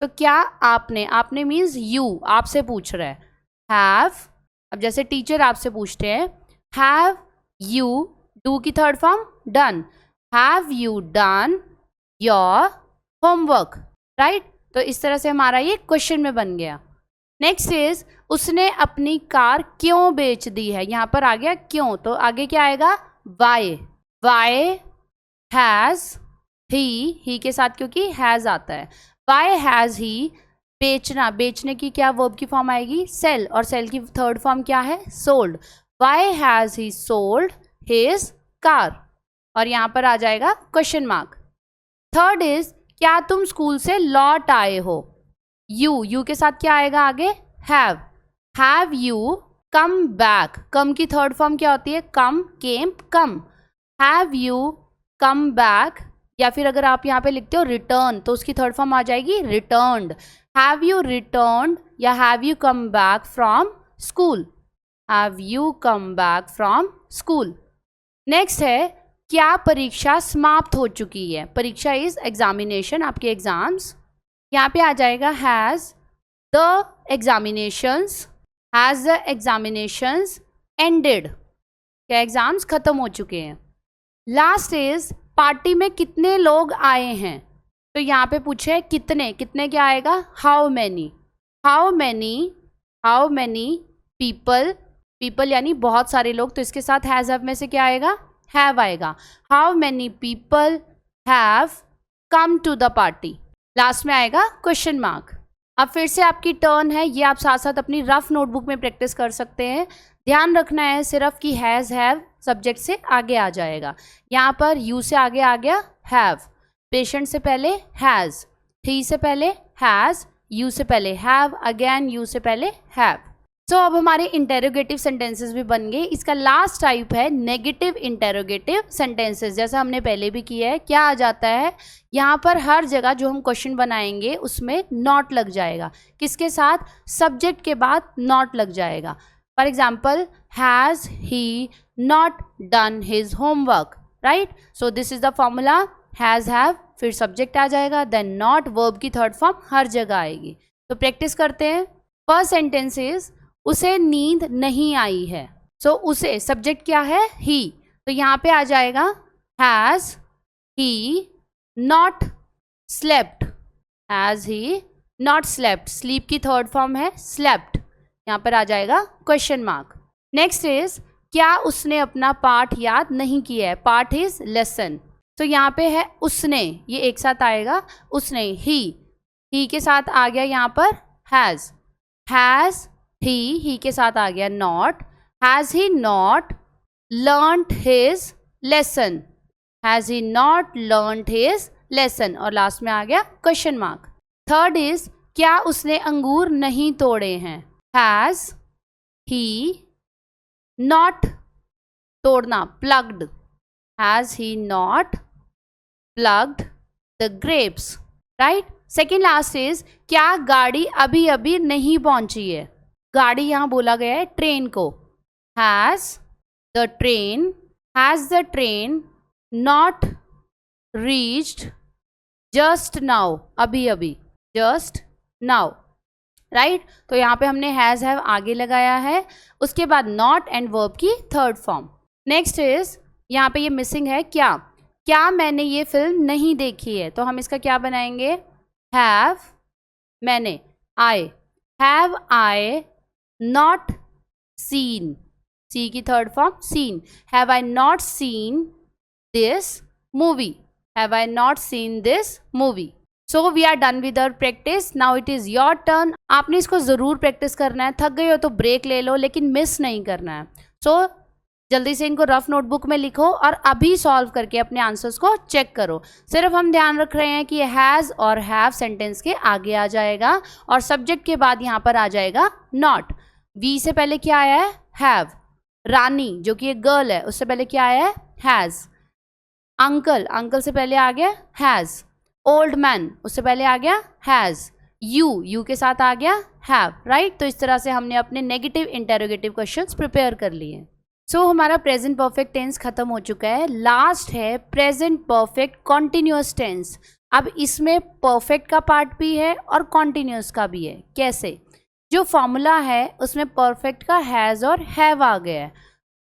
तो क्या आपने मीन्स यू, आपसे पूछ रहा है। हैव, अब जैसे टीचर आपसे पूछते हैं, हैव यू, डू की third form done, have you done your homework, right. तो इस तरह से हमारा ये क्वेश्चन में बन गया। नेक्स्ट इज, उसने अपनी कार क्यों बेच दी है? यहाँ पर आ गया क्यों, तो आगे क्या आएगा? वाई। वाई हैज़ ही के साथ क्योंकि हैज़ आता है, वाई हैज़ ही, बेचना, बेचने की क्या वर्ब की फॉर्म आएगी? सेल, और सेल की थर्ड फॉर्म क्या है? Sold. Why has he sold his car, और यहाँ पर आ जाएगा क्वेश्चन मार्क। थर्ड इज, क्या तुम स्कूल से लौट आए हो? यू के साथ क्या आएगा आगे? हैव यू कम बैक, कम की थर्ड फॉर्म क्या होती है? कम, केम, कम। हैव यू कम बैक, या फिर अगर आप यहाँ पे लिखते हो रिटर्न, तो उसकी थर्ड फॉर्म आ जाएगी रिटर्न्ड। हैव यू रिटर्न्ड या have you come back from school? Have you come back from school. Next है, क्या परीक्षा समाप्त हो चुकी है? परीक्षा इज एग्जामिनेशन, आपके एग्जाम्स। यहाँ पे आ जाएगा has the examinations, has the examinations ended, क्या एग्जाम्स खत्म हो चुके हैं। लास्ट इज, पार्टी में कितने लोग आए हैं? तो यहाँ पे पूछे कितने, कितने क्या आएगा? How many. How many people यानी बहुत सारे लोग, तो इसके साथ हैज़ हैव में से क्या आएगा? हैव आएगा। How many people have come to the party, last में आएगा क्वेश्चन मार्क। अब फिर से आपकी टर्न है, ये आप साथ साथ अपनी रफ नोटबुक में प्रैक्टिस कर सकते हैं। ध्यान रखना है सिर्फ कि हैज़ हैव सब्जेक्ट से आगे आ जाएगा। यहाँ पर यू से आगे आ गया हैव, पेशेंट से पहले हैज़, ही से पहले हैज़, यू से पहले हैव, अगेन यू से पहले हैव। सो अब हमारे इंटेरोगेटिव सेंटेंसेस भी बन गए। इसका लास्ट टाइप है नेगेटिव इंटेरोगेटिव सेंटेंसेस, जैसा हमने पहले भी किया है। क्या आ जाता है यहाँ पर? हर जगह जो हम क्वेश्चन बनाएंगे उसमें नॉट लग जाएगा। किसके साथ? सब्जेक्ट के बाद नॉट लग जाएगा। For example, has he not done his homework, right. So this is the formula, has have, फिर सब्जेक्ट आ जाएगा, देन नॉट, वर्ब की थर्ड फॉर्म हर जगह आएगी। तो प्रैक्टिस करते हैं। फर्स्ट सेंटेंस इज, उसे नींद नहीं आई है। सो उसे, सब्जेक्ट क्या है? ही, तो यहाँ पे आ जाएगा has he not slept, has he not slept, sleep की थर्ड फॉर्म है स्लेप्ट, यहाँ पर आ जाएगा क्वेश्चन मार्क। नेक्स्ट इज, क्या उसने अपना पाठ याद नहीं किया है? पाठ इज लेसन, तो यहाँ पे है उसने, ये एक साथ आएगा उसने। ही के साथ आ गया यहाँ पर हैज़ ही के साथ आ गया not, has he not learned his lesson, has he not learned his lesson, और लास्ट में आ गया क्वेश्चन मार्क। थर्ड इज, क्या उसने अंगूर नहीं तोड़े हैं? हैज़ ही नॉट, तोड़ना, plugged, has he not plugged the grapes, right. Second last is, क्या गाड़ी अभी अभी नहीं पहुंची है? गाड़ी यहाँ बोला गया है ट्रेन को। Has the train not reached just now, अभी अभी, जस्ट नाउ, राइट। तो यहाँ पे हमने हैज़ हैव आगे लगाया है, उसके बाद नॉट एंड वर्ब की थर्ड फॉर्म। नेक्स्ट इज, यहाँ पे ये मिसिंग है क्या, क्या मैंने ये फिल्म नहीं देखी है, तो हम इसका क्या बनाएंगे, हैव, मैंने, I, have I not seen, see की third form seen, have I not seen this movie, have I not seen this movie. So we are done with our practice, now it is your turn. आपने इसको ज़रूर practice करना है, थक गए हो तो ब्रेक ले लो, लेकिन मिस नहीं करना है। सो जल्दी से इनको रफ नोटबुक में लिखो और अभी सॉल्व करके अपने आंसर्स को चेक करो। सिर्फ हम ध्यान रख रहे हैं कि हैज़ और हैव सेंटेंस के आगे आ जाएगा और सब्जेक्ट के बाद यहाँ पर आ जाएगा नॉट। वी से पहले क्या आया है, हैव। रानी जो कि एक गर्ल है, उससे पहले क्या आया है, हैज़। अंकल, अंकल से पहले आ गया हैज़। ओल्ड मैन, उससे पहले आ गया हैज़। यू के साथ आ गया हैव, राइट। तो इस तरह से हमने अपने नेगेटिव इंटेरोगेटिव क्वेश्चंस प्रिपेयर कर लिए। सो हमारा प्रेजेंट परफेक्ट टेंस खत्म हो चुका है। लास्ट है प्रेजेंट परफेक्ट कॉन्टिन्यूअस टेंस। अब इसमें परफेक्ट का पार्ट भी है और कॉन्टिन्यूअस का भी है। कैसे, जो फॉर्मूला है उसमें परफेक्ट का हैज़ और हैव आ गया है,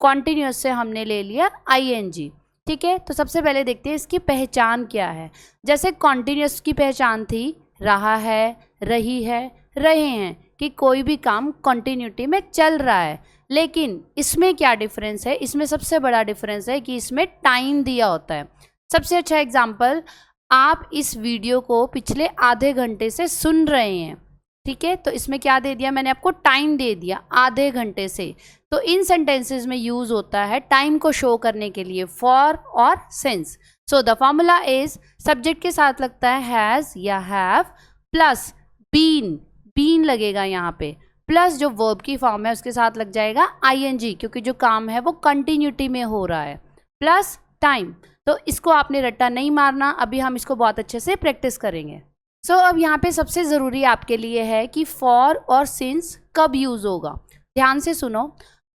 कॉन्टिन्यूअस से हमने ले लिया आईएनजी, ठीक है। तो सबसे पहले देखते हैं इसकी पहचान क्या है। जैसे कॉन्टिन्यूअस की पहचान थी रहा है, रही है, रहे हैं, कि कोई भी काम कॉन्टिन्यूटी में चल रहा है। लेकिन इसमें क्या डिफरेंस है, इसमें सबसे बड़ा डिफरेंस है कि इसमें टाइम दिया होता है। सबसे अच्छा एग्जांपल, आप इस वीडियो को पिछले आधे घंटे से सुन रहे हैं, ठीक है। तो इसमें क्या दे दिया मैंने आपको, टाइम दे दिया आधे घंटे से। तो इन सेंटेंसेस में यूज होता है टाइम को शो करने के लिए फॉर और since. So the formula is, subject के साथ लगता है हैज़ या हैव प्लस बीन, बीन लगेगा यहाँ पे, प्लस जो वर्ब की फॉर्म है उसके साथ लग जाएगा आईएनजी, क्योंकि जो काम है वो कंटिन्यूटी में हो रहा है, प्लस टाइम। तो इसको आपने रट्टा नहीं मारना, अभी हम इसको बहुत अच्छे से प्रैक्टिस करेंगे। सो अब यहाँ पे सबसे ज़रूरी आपके लिए है कि फॉर और सिंस कब यूज़ होगा। ध्यान से सुनो,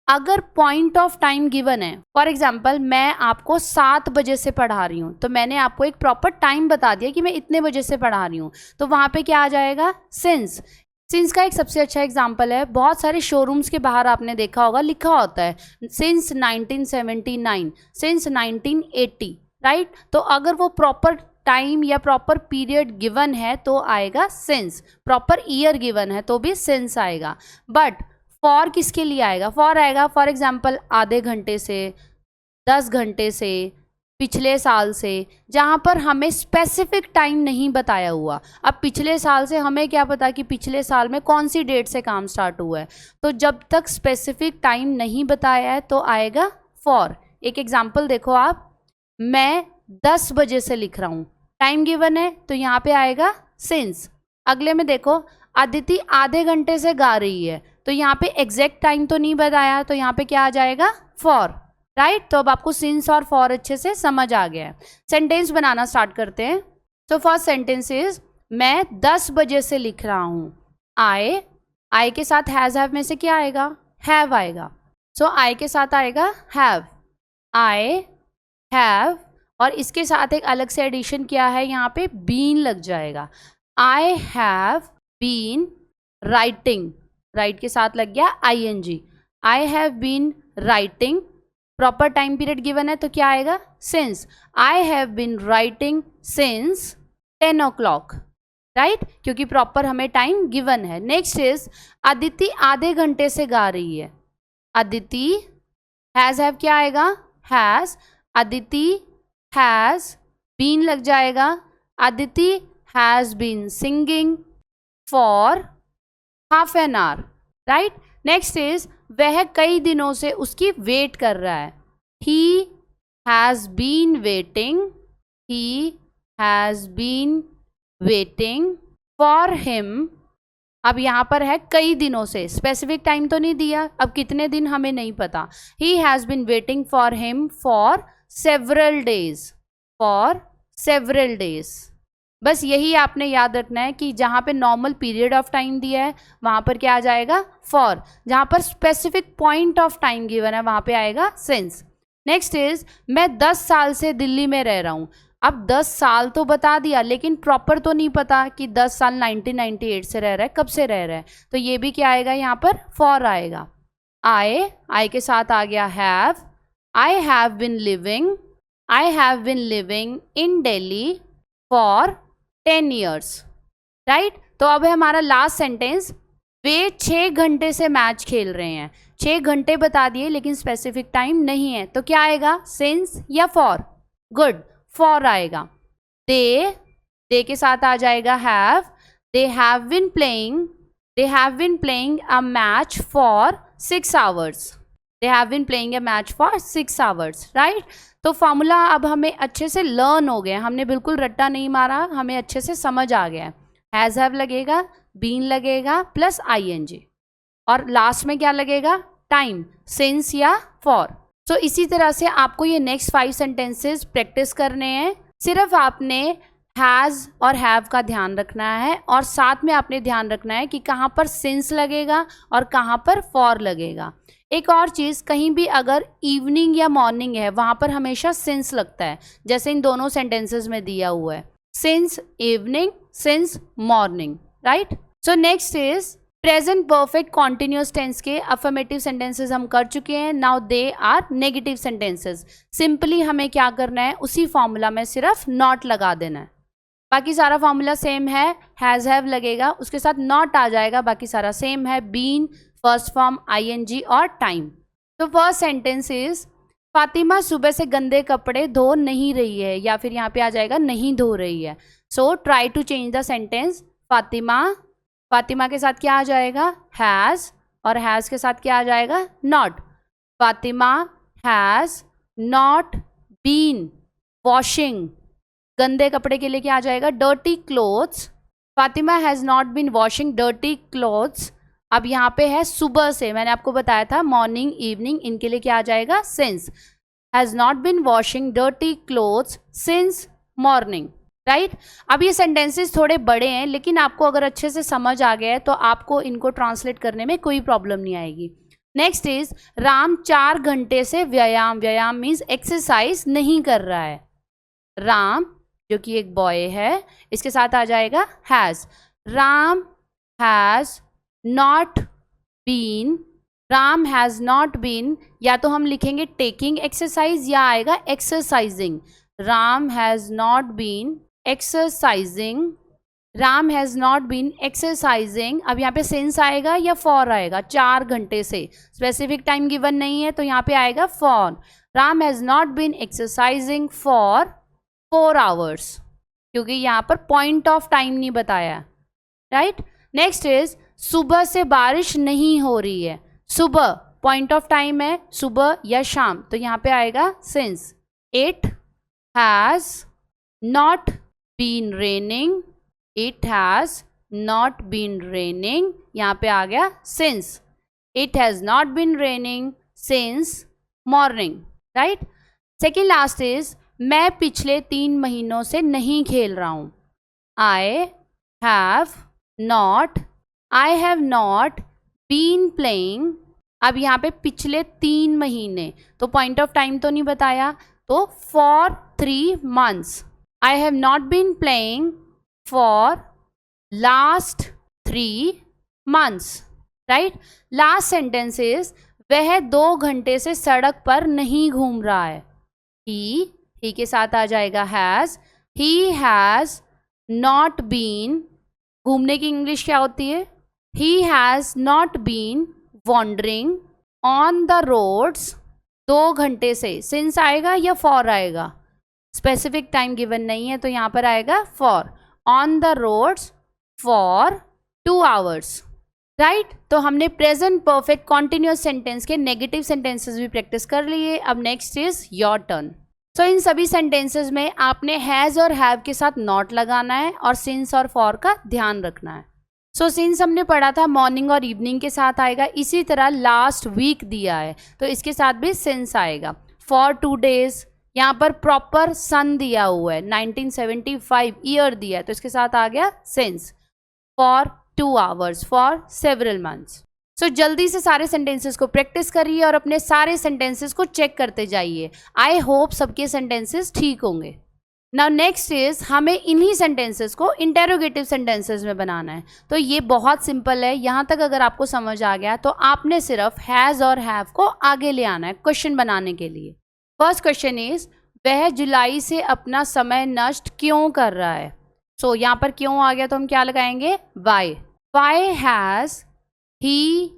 अगर पॉइंट ऑफ टाइम गिवन है, फॉर एग्जाम्पल मैं आपको 7 बजे से पढ़ा रही हूँ, तो मैंने आपको एक प्रॉपर टाइम बता दिया कि मैं इतने बजे से पढ़ा रही हूँ, तो वहाँ पे क्या आ जाएगा, सिंस। सिंस का एक सबसे अच्छा एग्जाम्पल है, बहुत सारे शोरूम्स के बाहर आपने देखा होगा लिखा होता है सिंस 1979, सिंस 1980, राइट। तो अगर वो प्रॉपर टाइम या प्रॉपर पीरियड गिवन है तो आएगा सिंस, प्रॉपर ईयर गिवन है तो भी सिंस आएगा। बट फॉर किसके लिए आएगा, फॉर आएगा फॉर एग्जाम्पल आधे घंटे से, 10 घंटे से, पिछले साल से, जहाँ पर हमें स्पेसिफिक टाइम नहीं बताया हुआ। अब पिछले साल से हमें क्या पता कि पिछले साल में कौन सी डेट से काम स्टार्ट हुआ है, तो जब तक स्पेसिफिक टाइम नहीं बताया है तो आएगा फॉर। एक एग्जाम्पल देखो आप, मैं 10 बजे से लिख रहा हूँ, टाइम गिवन है तो यहाँ पे आएगा सिंस। अगले में देखो, अदिति आधे घंटे से गा रही है, तो यहाँ पे एग्जैक्ट टाइम तो नहीं बताया, तो यहाँ पे क्या आ जाएगा, फॉर, राइट। तो अब आपको सिंस और फॉर अच्छे से समझ आ गया है। सेंटेंस बनाना स्टार्ट करते हैं। तो फर्स्ट सेंटेंस इज, मैं 10 बजे से लिख रहा हूँ। आई के साथ हैज़ हैव में से क्या आएगा, हैव आएगा। सो आई के साथ आएगा हैव, आई हैव, और इसके साथ एक अलग से एडिशन किया है, यहाँ पे बीन लग जाएगा। I have been writing, write के साथ लग गया ING. I have been writing, proper time period given है तो क्या आएगा, since. I have been writing since 10 o'clock, right, क्योंकि प्रॉपर हमें टाइम गिवन है। नेक्स्ट इज, अदिति आधे घंटे से गा रही है। अदिति, हैज़ हैव क्या आएगा, हैज़, अदिति हैज़ बीन लग जाएगा। Aditi has been singing for half an hour, right. Next is, वह कई दिनों से उसकी वेट कर रहा है। He has been waiting, he has been waiting for him. अब यहाँ पर है कई दिनों से, स्पेसिफिक टाइम तो नहीं दिया, अब कितने दिन हमें नहीं पता। He has been waiting for him for several days, for several days. बस यही आपने याद रखना है कि जहाँ पे नॉर्मल पीरियड ऑफ टाइम दिया है वहाँ पर क्या आ जाएगा, फॉर। जहाँ पर specific point of time given है वहाँ पे आएगा सिंस। नेक्स्ट इज, मैं 10 साल से दिल्ली में रह रहा हूँ। अब 10 साल तो बता दिया, लेकिन प्रॉपर तो नहीं पता कि 10 साल 1998 से रह रहा है, कब से रह रहा है। तो ये भी क्या आएगा यहाँ पर, फॉर आएगा। आई के साथ आ गया have. I have been living in Delhi for 10 years, right. तो अब है हमारा लास्ट सेंटेंस, वे 6 घंटे से मैच खेल रहे हैं। 6 घंटे बता दिए लेकिन स्पेसिफिक टाइम नहीं है, तो क्या आएगा, सिंस या फॉर। गुड, फॉर आएगा। दे के साथ आ जाएगा have. They have been playing a match for 6 hours। They have been playing a match for 6 hours, right. तो फॉर्मूला अब हमें अच्छे से लर्न हो गया, हमने बिल्कुल रट्टा नहीं मारा, हमें अच्छे से समझ आ गया है। हैज़ हैव लगेगा, बीन लगेगा प्लस ING, और लास्ट में क्या लगेगा, टाइम, सिंस या फॉर। तो इसी तरह से आपको ये नेक्स्ट 5 सेंटेंसेस प्रैक्टिस करने हैं। सिर्फ आपने हैज़ और हैव का ध्यान रखना है, और साथ में आपने ध्यान रखना है कि कहाँ पर सिंस लगेगा और कहाँ पर फॉर लगेगा। एक और चीज़, कहीं भी अगर इवनिंग या मॉर्निंग है वहाँ पर हमेशा सिंस लगता है, जैसे इन दोनों सेंटेंसेस में दिया हुआ है, since evening, since morning, right. So next is present perfect continuous tense के अफर्मेटिव सेंटेंसेस हम कर चुके हैं। Now they are negative sentences. Simply हमें क्या करना है, उसी फॉर्मूला में सिर्फ नॉट लगा देना है, बाकी सारा फॉर्मूला सेम है। हैज़ हैव लगेगा, उसके साथ नॉट आ जाएगा, बाकी सारा सेम है, बीन, फर्स्ट फॉर्म, ING और टाइम। तो फर्स्ट सेंटेंस इज फातिमा सुबह से गंदे कपड़े धो नहीं रही है, या फिर यहाँ पे आ जाएगा नहीं धो रही है। So try to change the sentence. Fatima के साथ क्या आ जाएगा, हैज़, और हैज़ के साथ क्या आ जाएगा, not. Fatima has not been washing, गंदे कपड़े के लिए क्या आ जाएगा, dirty clothes. Fatima has not been washing dirty clothes. अब यहाँ पे है सुबह से, मैंने आपको बताया था मॉर्निंग इवनिंग, इनके लिए क्या आ जाएगा, since. Has not been washing dirty clothes since morning, right. अब ये सेंटेंसेस थोड़े बड़े हैं, लेकिन आपको अगर अच्छे से समझ आ गया है तो आपको इनको ट्रांसलेट करने में कोई प्रॉब्लम नहीं आएगी। नेक्स्ट इज राम 4 घंटे से व्यायाम मीन्स एक्सरसाइज नहीं कर रहा है। राम जो कि एक बॉय है, इसके साथ आ जाएगा has. Ram has not been, या तो हम लिखेंगे टेकिंग एक्सरसाइज या आएगा exercising. Ram has not been exercising, अब यहाँ पे सिंस आएगा या फॉर आएगा, 4 घंटे से, स्पेसिफिक टाइम गिवन नहीं है तो यहाँ पे आएगा for. Ram has not been exercising for 4 hours, क्योंकि यहाँ पर पॉइंट ऑफ टाइम नहीं बताया, राइट। नेक्स्ट इज सुबह से बारिश नहीं हो रही है। सुबह पॉइंट ऑफ टाइम है, सुबह या शाम, तो यहाँ पे आएगा since. It has not been raining, यहाँ पे आ गया since. It has not been raining since morning, right. Second last is मैं पिछले 3 महीनों से नहीं खेल रहा हूँ। I have not been playing, अब यहाँ पे पिछले 3 महीने, तो पॉइंट ऑफ टाइम तो नहीं बताया, तो for 3 months। I have not been playing for last 3 months, right. Last sentence is वह 2 घंटे से सड़क पर नहीं घूम रहा है। ही के साथ आ जाएगा has. He has not been, घूमने की इंग्लिश क्या होती है, he has not been wandering on the roads 2 घंटे से, सिंस आएगा या फॉर आएगा, स्पेसिफिक टाइम गिवन नहीं है तो यहाँ पर आएगा for. On the roads for 2 hours, right. तो हमने प्रेजेंट परफेक्ट कॉन्टिन्यूअस सेंटेंस के नेगेटिव सेंटेंसेस भी प्रैक्टिस कर लिए। अब next is your turn. So इन सभी सेंटेंसेस में आपने हैज़ और हैव के साथ नॉट लगाना है और सिंस और फॉर का ध्यान रखना है। सो सिंस हमने पढ़ा था मॉर्निंग और इवनिंग के साथ आएगा, इसी तरह लास्ट वीक दिया है तो इसके साथ भी सिंस आएगा। फॉर 2 days, यहाँ पर प्रॉपर सन दिया हुआ है, 1975 ईयर दिया है तो इसके साथ आ गया since. For 2 hours, for several months. So जल्दी से सारे सेंटेंसेस को प्रैक्टिस करिए और अपने सारे सेंटेंसेस को चेक करते जाइए। आई होप सबके सेंटेंसेस ठीक होंगे। नाउ नेक्स्ट इज हमें इन्हीं सेंटेंसेस को इंटेरोगेटिव सेंटेंसेस में बनाना है। तो ये बहुत सिंपल है, यहाँ तक अगर आपको समझ आ गया तो आपने सिर्फ हैज़ और हैव को आगे ले आना है क्वेश्चन बनाने के लिए। फर्स्ट क्वेश्चन इज वह जुलाई से अपना समय नष्ट क्यों कर रहा है। सो यहाँ पर क्यों आ गया तो हम क्या लगाएंगे, why. Why has he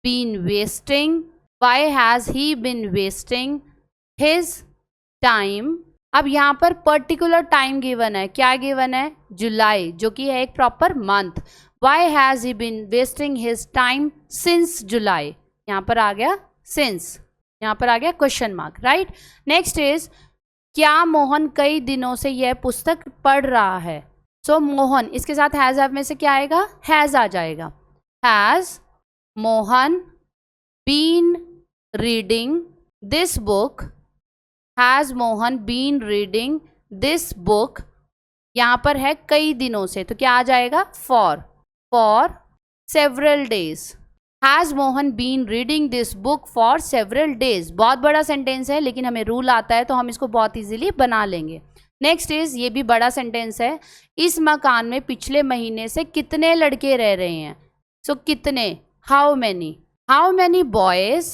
been wasting, why has he been wasting his time. अब यहाँ पर पर्टिकुलर टाइम गिवन है, क्या गिवन है, जुलाई, जो कि है एक proper month. Why has he been wasting his time since July, यहाँ पर आ गया सिंस, यहाँ पर आ गया question mark, right. Next is क्या मोहन कई दिनों से यह पुस्तक पढ़ रहा है। सो मोहन, इसके साथ हैज़ हैव में से क्या आएगा, हैज़ आ जाएगा। Has Mohan been reading this book, has Mohan been reading this book, यहाँ पर है कई दिनों से, तो क्या आ जाएगा, for several days. Has Mohan been reading this book for several days, बहुत बड़ा सेंटेंस है लेकिन हमें रूल आता है तो हम इसको बहुत इजीली बना लेंगे। नेक्स्ट इज, ये भी बड़ा सेंटेंस है, इस मकान में पिछले महीने से कितने लड़के रह रहे हैं। सो कितने, how many boys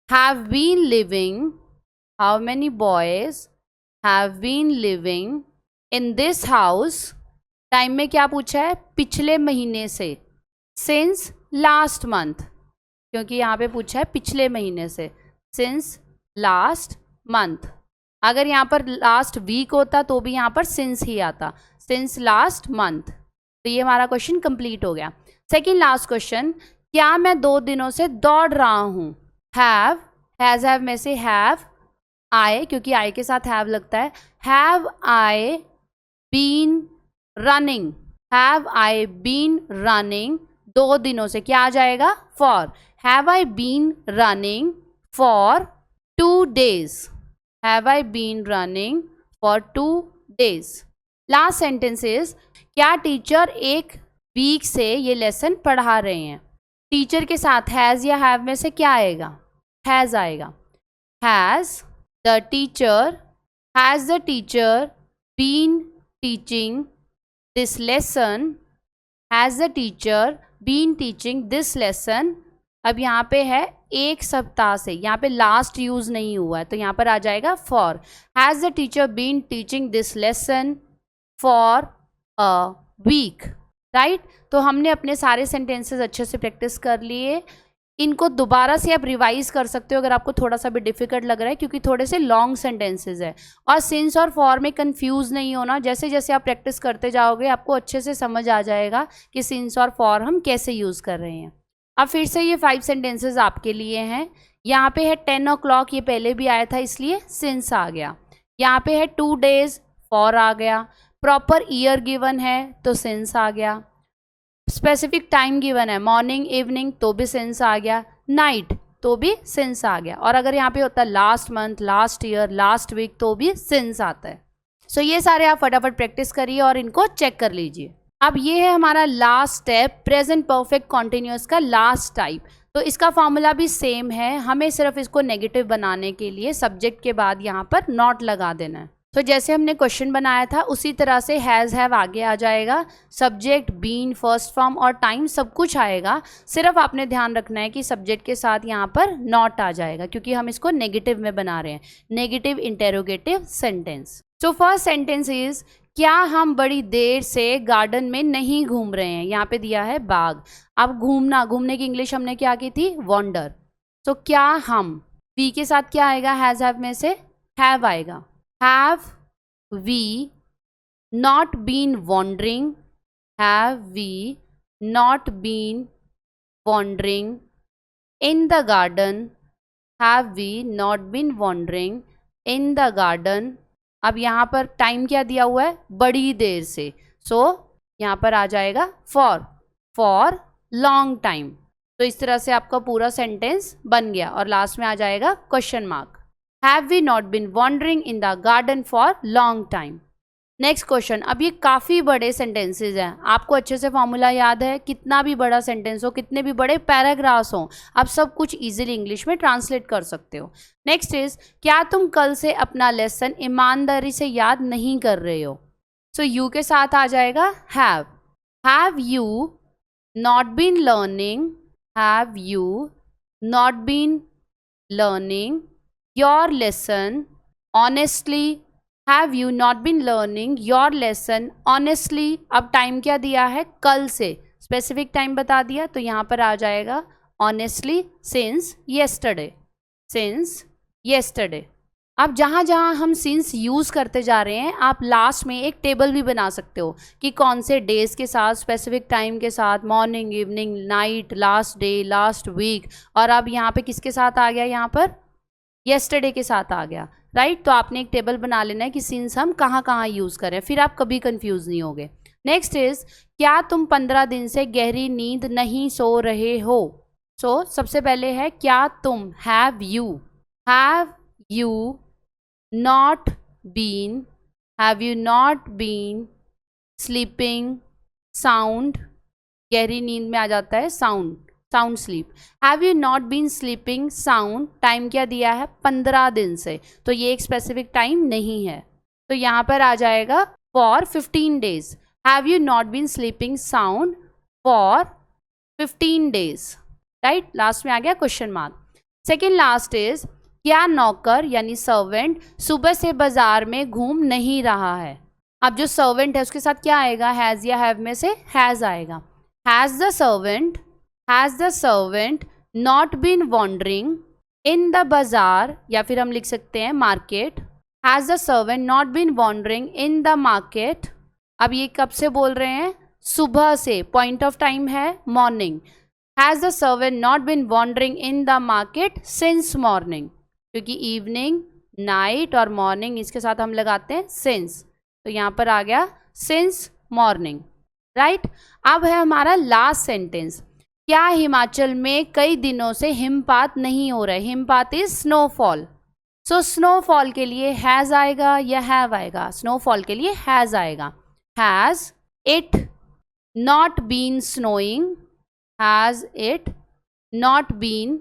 have been living, how many boys have been living in this house. Time में क्या पूछा है, पिछले महीने से, सिंस लास्ट मंथ, क्योंकि यहाँ पे पूछा है पिछले महीने से, सिंस लास्ट मंथ। अगर यहाँ पर लास्ट वीक होता तो भी यहाँ पर सिंस ही आता, सिंस लास्ट मंथ। तो ये हमारा क्वेश्चन कंप्लीट हो गया। सेकंड लास्ट क्वेश्चन, क्या मैं 2 दिनों से दौड़ रहा हूँ। हैव, हैज़ हैव में से हैव, आई, क्योंकि आई के साथ हैव लगता है, have I been running, have I been running 2 दिनों से, क्या आ जाएगा, for. Have I been running for 2 days, have I been running for 2 days। Last sentence is, क्या टीचर 1 वीक से ये लेसन पढ़ा रहे हैं। टीचर के साथ हैज़ या हैव में से क्या आएगा, हैज़ आएगा। Has the teacher been teaching this lesson, has the teacher been teaching this lesson. अब यहाँ पे है 1 सप्ताह से, यहाँ पे लास्ट यूज़ नहीं हुआ है तो यहाँ पर आ जाएगा for. Has the teacher been teaching this lesson for a week, right. तो हमने अपने सारे सेंटेंसेस अच्छे से प्रैक्टिस कर लिए। इनको दोबारा से आप रिवाइज कर सकते हो अगर आपको थोड़ा सा भी डिफिकल्ट लग रहा है, क्योंकि थोड़े से लॉन्ग सेंटेंसेस है। और सिंस और फॉर में कंफ्यूज नहीं होना, जैसे जैसे आप प्रैक्टिस करते जाओगे आपको अच्छे से समझ आ जाएगा कि सिंस और फॉर हम कैसे यूज़ कर रहे हैं। अब फिर से ये 5 सेंटेंसेस आपके लिए हैं। यहाँ पे है 10 o'clock, ये पहले भी आया था इसलिए सिंस आ गया। यहाँ पे है 2 days, फॉर आ गया। प्रॉपर ईयर गिवन है तो सिंस आ गया। स्पेसिफिक टाइम गिवन है, मॉर्निंग इवनिंग, तो भी सिंस आ गया। नाइट, तो भी सिंस आ गया। और अगर यहाँ पे होता है last month, last year, last week, तो भी सिंस आता है। सो ये सारे आप फटाफट प्रैक्टिस करिए और इनको चेक कर लीजिए। अब ये है हमारा last step, present perfect continuous का लास्ट टाइप। तो इसका फॉर्मूला भी सेम है, हमें सिर्फ इसको नेगेटिव बनाने के लिए सब्जेक्ट के बाद यहाँ पर नॉट लगा देना है। तो जैसे हमने क्वेश्चन बनाया था उसी तरह से हैज़ हैव आगे आ जाएगा, सब्जेक्ट, बीन, फर्स्ट फॉर्म और टाइम सब कुछ आएगा। सिर्फ आपने ध्यान रखना है कि सब्जेक्ट के साथ यहाँ पर नॉट आ जाएगा, क्योंकि हम इसको नेगेटिव में बना रहे हैं, negative interrogative sentence. So first sentence is, क्या हम बड़ी देर से गार्डन में नहीं घूम रहे हैं। यहाँ पे दिया है बाग। अब घूमना, घूमने की इंग्लिश हमने क्या की थी, वॉन्डर। तो क्या हम, वी के साथ क्या आएगा, हैज़ हैव में से हैव आएगा। Have we not been wandering? Have we not been wandering in the garden? Have we not been wandering in the garden? अब यहाँ पर टाइम क्या दिया हुआ है, बड़ी देर से, सो यहाँ पर आ जाएगा फॉर लॉन्ग टाइम। तो इस तरह से आपका पूरा सेंटेंस बन गया और लास्ट में आ जाएगा question mark. Have we not been wandering in the garden for long time? Next question, अब ये काफ़ी बड़े सेंटेंसेज हैं, आपको अच्छे से फॉर्मूला याद है, कितना भी बड़ा सेंटेंस हो, कितने भी बड़े पैराग्राफ्स हों, आप सब कुछ इजीली इंग्लिश में ट्रांसलेट कर सकते हो। नेक्स्ट इज, क्या तुम कल से अपना लेसन ईमानदारी से याद नहीं कर रहे हो? सो यू के साथ आ जाएगा have you not been learning, have you not been learning your lesson honestly, have you not been learning your lesson honestly. अब टाइम क्या दिया है? कल से, स्पेसिफिक टाइम बता दिया, तो यहाँ पर आ जाएगा honestly since yesterday, since yesterday. अब जहाँ जहाँ हम सिंस यूज़ करते जा रहे हैं, आप लास्ट में एक टेबल भी बना सकते हो कि कौन से डेज के साथ, स्पेसिफिक टाइम के साथ, morning, evening, night, last day, last week, और अब यहाँ पे किसके साथ आ गया? यहाँ पर येस्टरडे के साथ आ गया, राइट। तो आपने एक टेबल बना लेना है कि सिंस हम कहाँ कहाँ यूज़ करें, फिर आप कभी कंफ्यूज नहीं होगे। नेक्स्ट इज, क्या तुम 15 दिन से गहरी नींद नहीं सो रहे हो? सो सबसे पहले है क्या तुम, have you not been, have you not been sleeping sound, गहरी नींद में आ जाता है sound sleep. Have you not been sleeping sound, time क्या दिया है? 15 दिन से, तो ये एक स्पेसिफिक टाइम नहीं है, तो यहाँ पर आ जाएगा for 15 days. Have you not been sleeping sound for 15 days, right. Last में आ गया question mark. Second last is, क्या नौकर यानी सर्वेंट सुबह से बाजार में घूम नहीं रहा है? अब जो सर्वेंट है उसके साथ क्या आएगा? हैज़ या हैव में से हैज़ आएगा। Has the servant not been wandering in the bazaar, या फिर हम लिख सकते हैं market, has the servant not been wandering in the market. अब ये कब से बोल रहे हैं? सुबह से, पॉइंट ऑफ टाइम है morning. Has the servant not been wandering in the market since morning, क्योंकि इवनिंग, नाइट और मॉर्निंग इसके साथ हम लगाते हैं सिंस, तो यहाँ पर आ गया सिंस मॉर्निंग, राइट। अब है हमारा लास्ट सेंटेंस, क्या हिमाचल में कई दिनों से हिमपात नहीं हो रहा है? हिमपात इज स्नोफॉल, सो स्नोफॉल के लिए हैज़ आएगा या हैव आएगा? स्नोफॉल के लिए हैज़ आएगा। Has it not been snowing, has it not been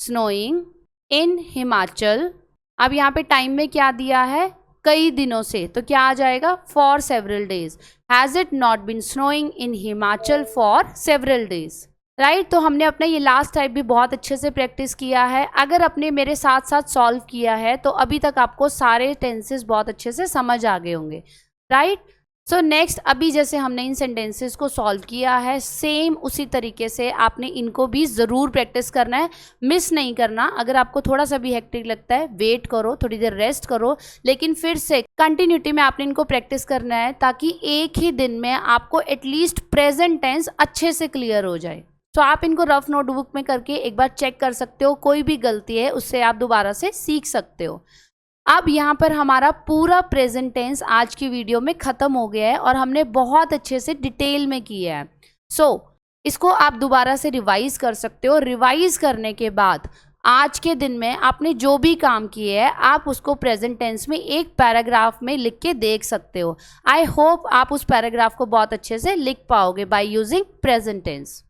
snowing in Himachal. अब यहाँ पे टाइम में क्या दिया है? कई दिनों से, तो क्या आ जाएगा? For several days. Has it not been snowing in Himachal for several days, right. तो हमने अपना ये लास्ट टाइप भी बहुत अच्छे से प्रैक्टिस किया है। अगर आपने मेरे साथ साथ सॉल्व किया है तो अभी तक आपको सारे टेंसेस बहुत अच्छे से समझ आ गए होंगे, राइट। सो नेक्स्ट, अभी जैसे हमने इन सेंटेंसेस को सॉल्व किया है, सेम उसी तरीके से आपने इनको भी ज़रूर प्रैक्टिस करना है, मिस नहीं करना। अगर आपको थोड़ा सा भी हेक्टिक लगता है, वेट करो, थोड़ी देर रेस्ट करो, लेकिन फिर से कंटिन्यूटी में आपने इनको प्रैक्टिस करना है, ताकि एक ही दिन में आपको एटलीस्ट प्रेजेंट टेंस अच्छे से क्लियर हो जाए। तो आप इनको रफ नोटबुक में करके एक बार चेक कर सकते हो, कोई भी गलती है उससे आप दोबारा से सीख सकते हो। अब यहाँ पर हमारा पूरा प्रेजेंट टेंस आज की वीडियो में ख़त्म हो गया है और हमने बहुत अच्छे से डिटेल में किया है। इसको आप दोबारा से रिवाइज़ कर सकते हो। रिवाइज़ करने के बाद आज के दिन में आपने जो भी काम किए हैं, आप उसको प्रेजेंट टेंस में एक पैराग्राफ में लिख के देख सकते हो। आई होप आप उस पैराग्राफ को बहुत अच्छे से लिख पाओगे by using present tense.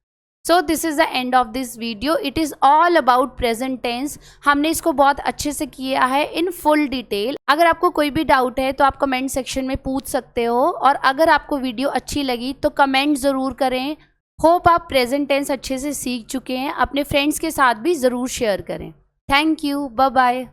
So this is the end of this video. It is all about present tense. हमने इसको बहुत अच्छे से किया है इन फुल डिटेल। अगर आपको कोई भी डाउट है तो आप कमेंट सेक्शन में पूछ सकते हो, और अगर आपको वीडियो अच्छी लगी तो कमेंट ज़रूर करें। होप आप प्रेजेंट टेंस अच्छे से सीख चुके हैं। अपने फ्रेंड्स के साथ भी ज़रूर शेयर करें। Thank you, bye bye.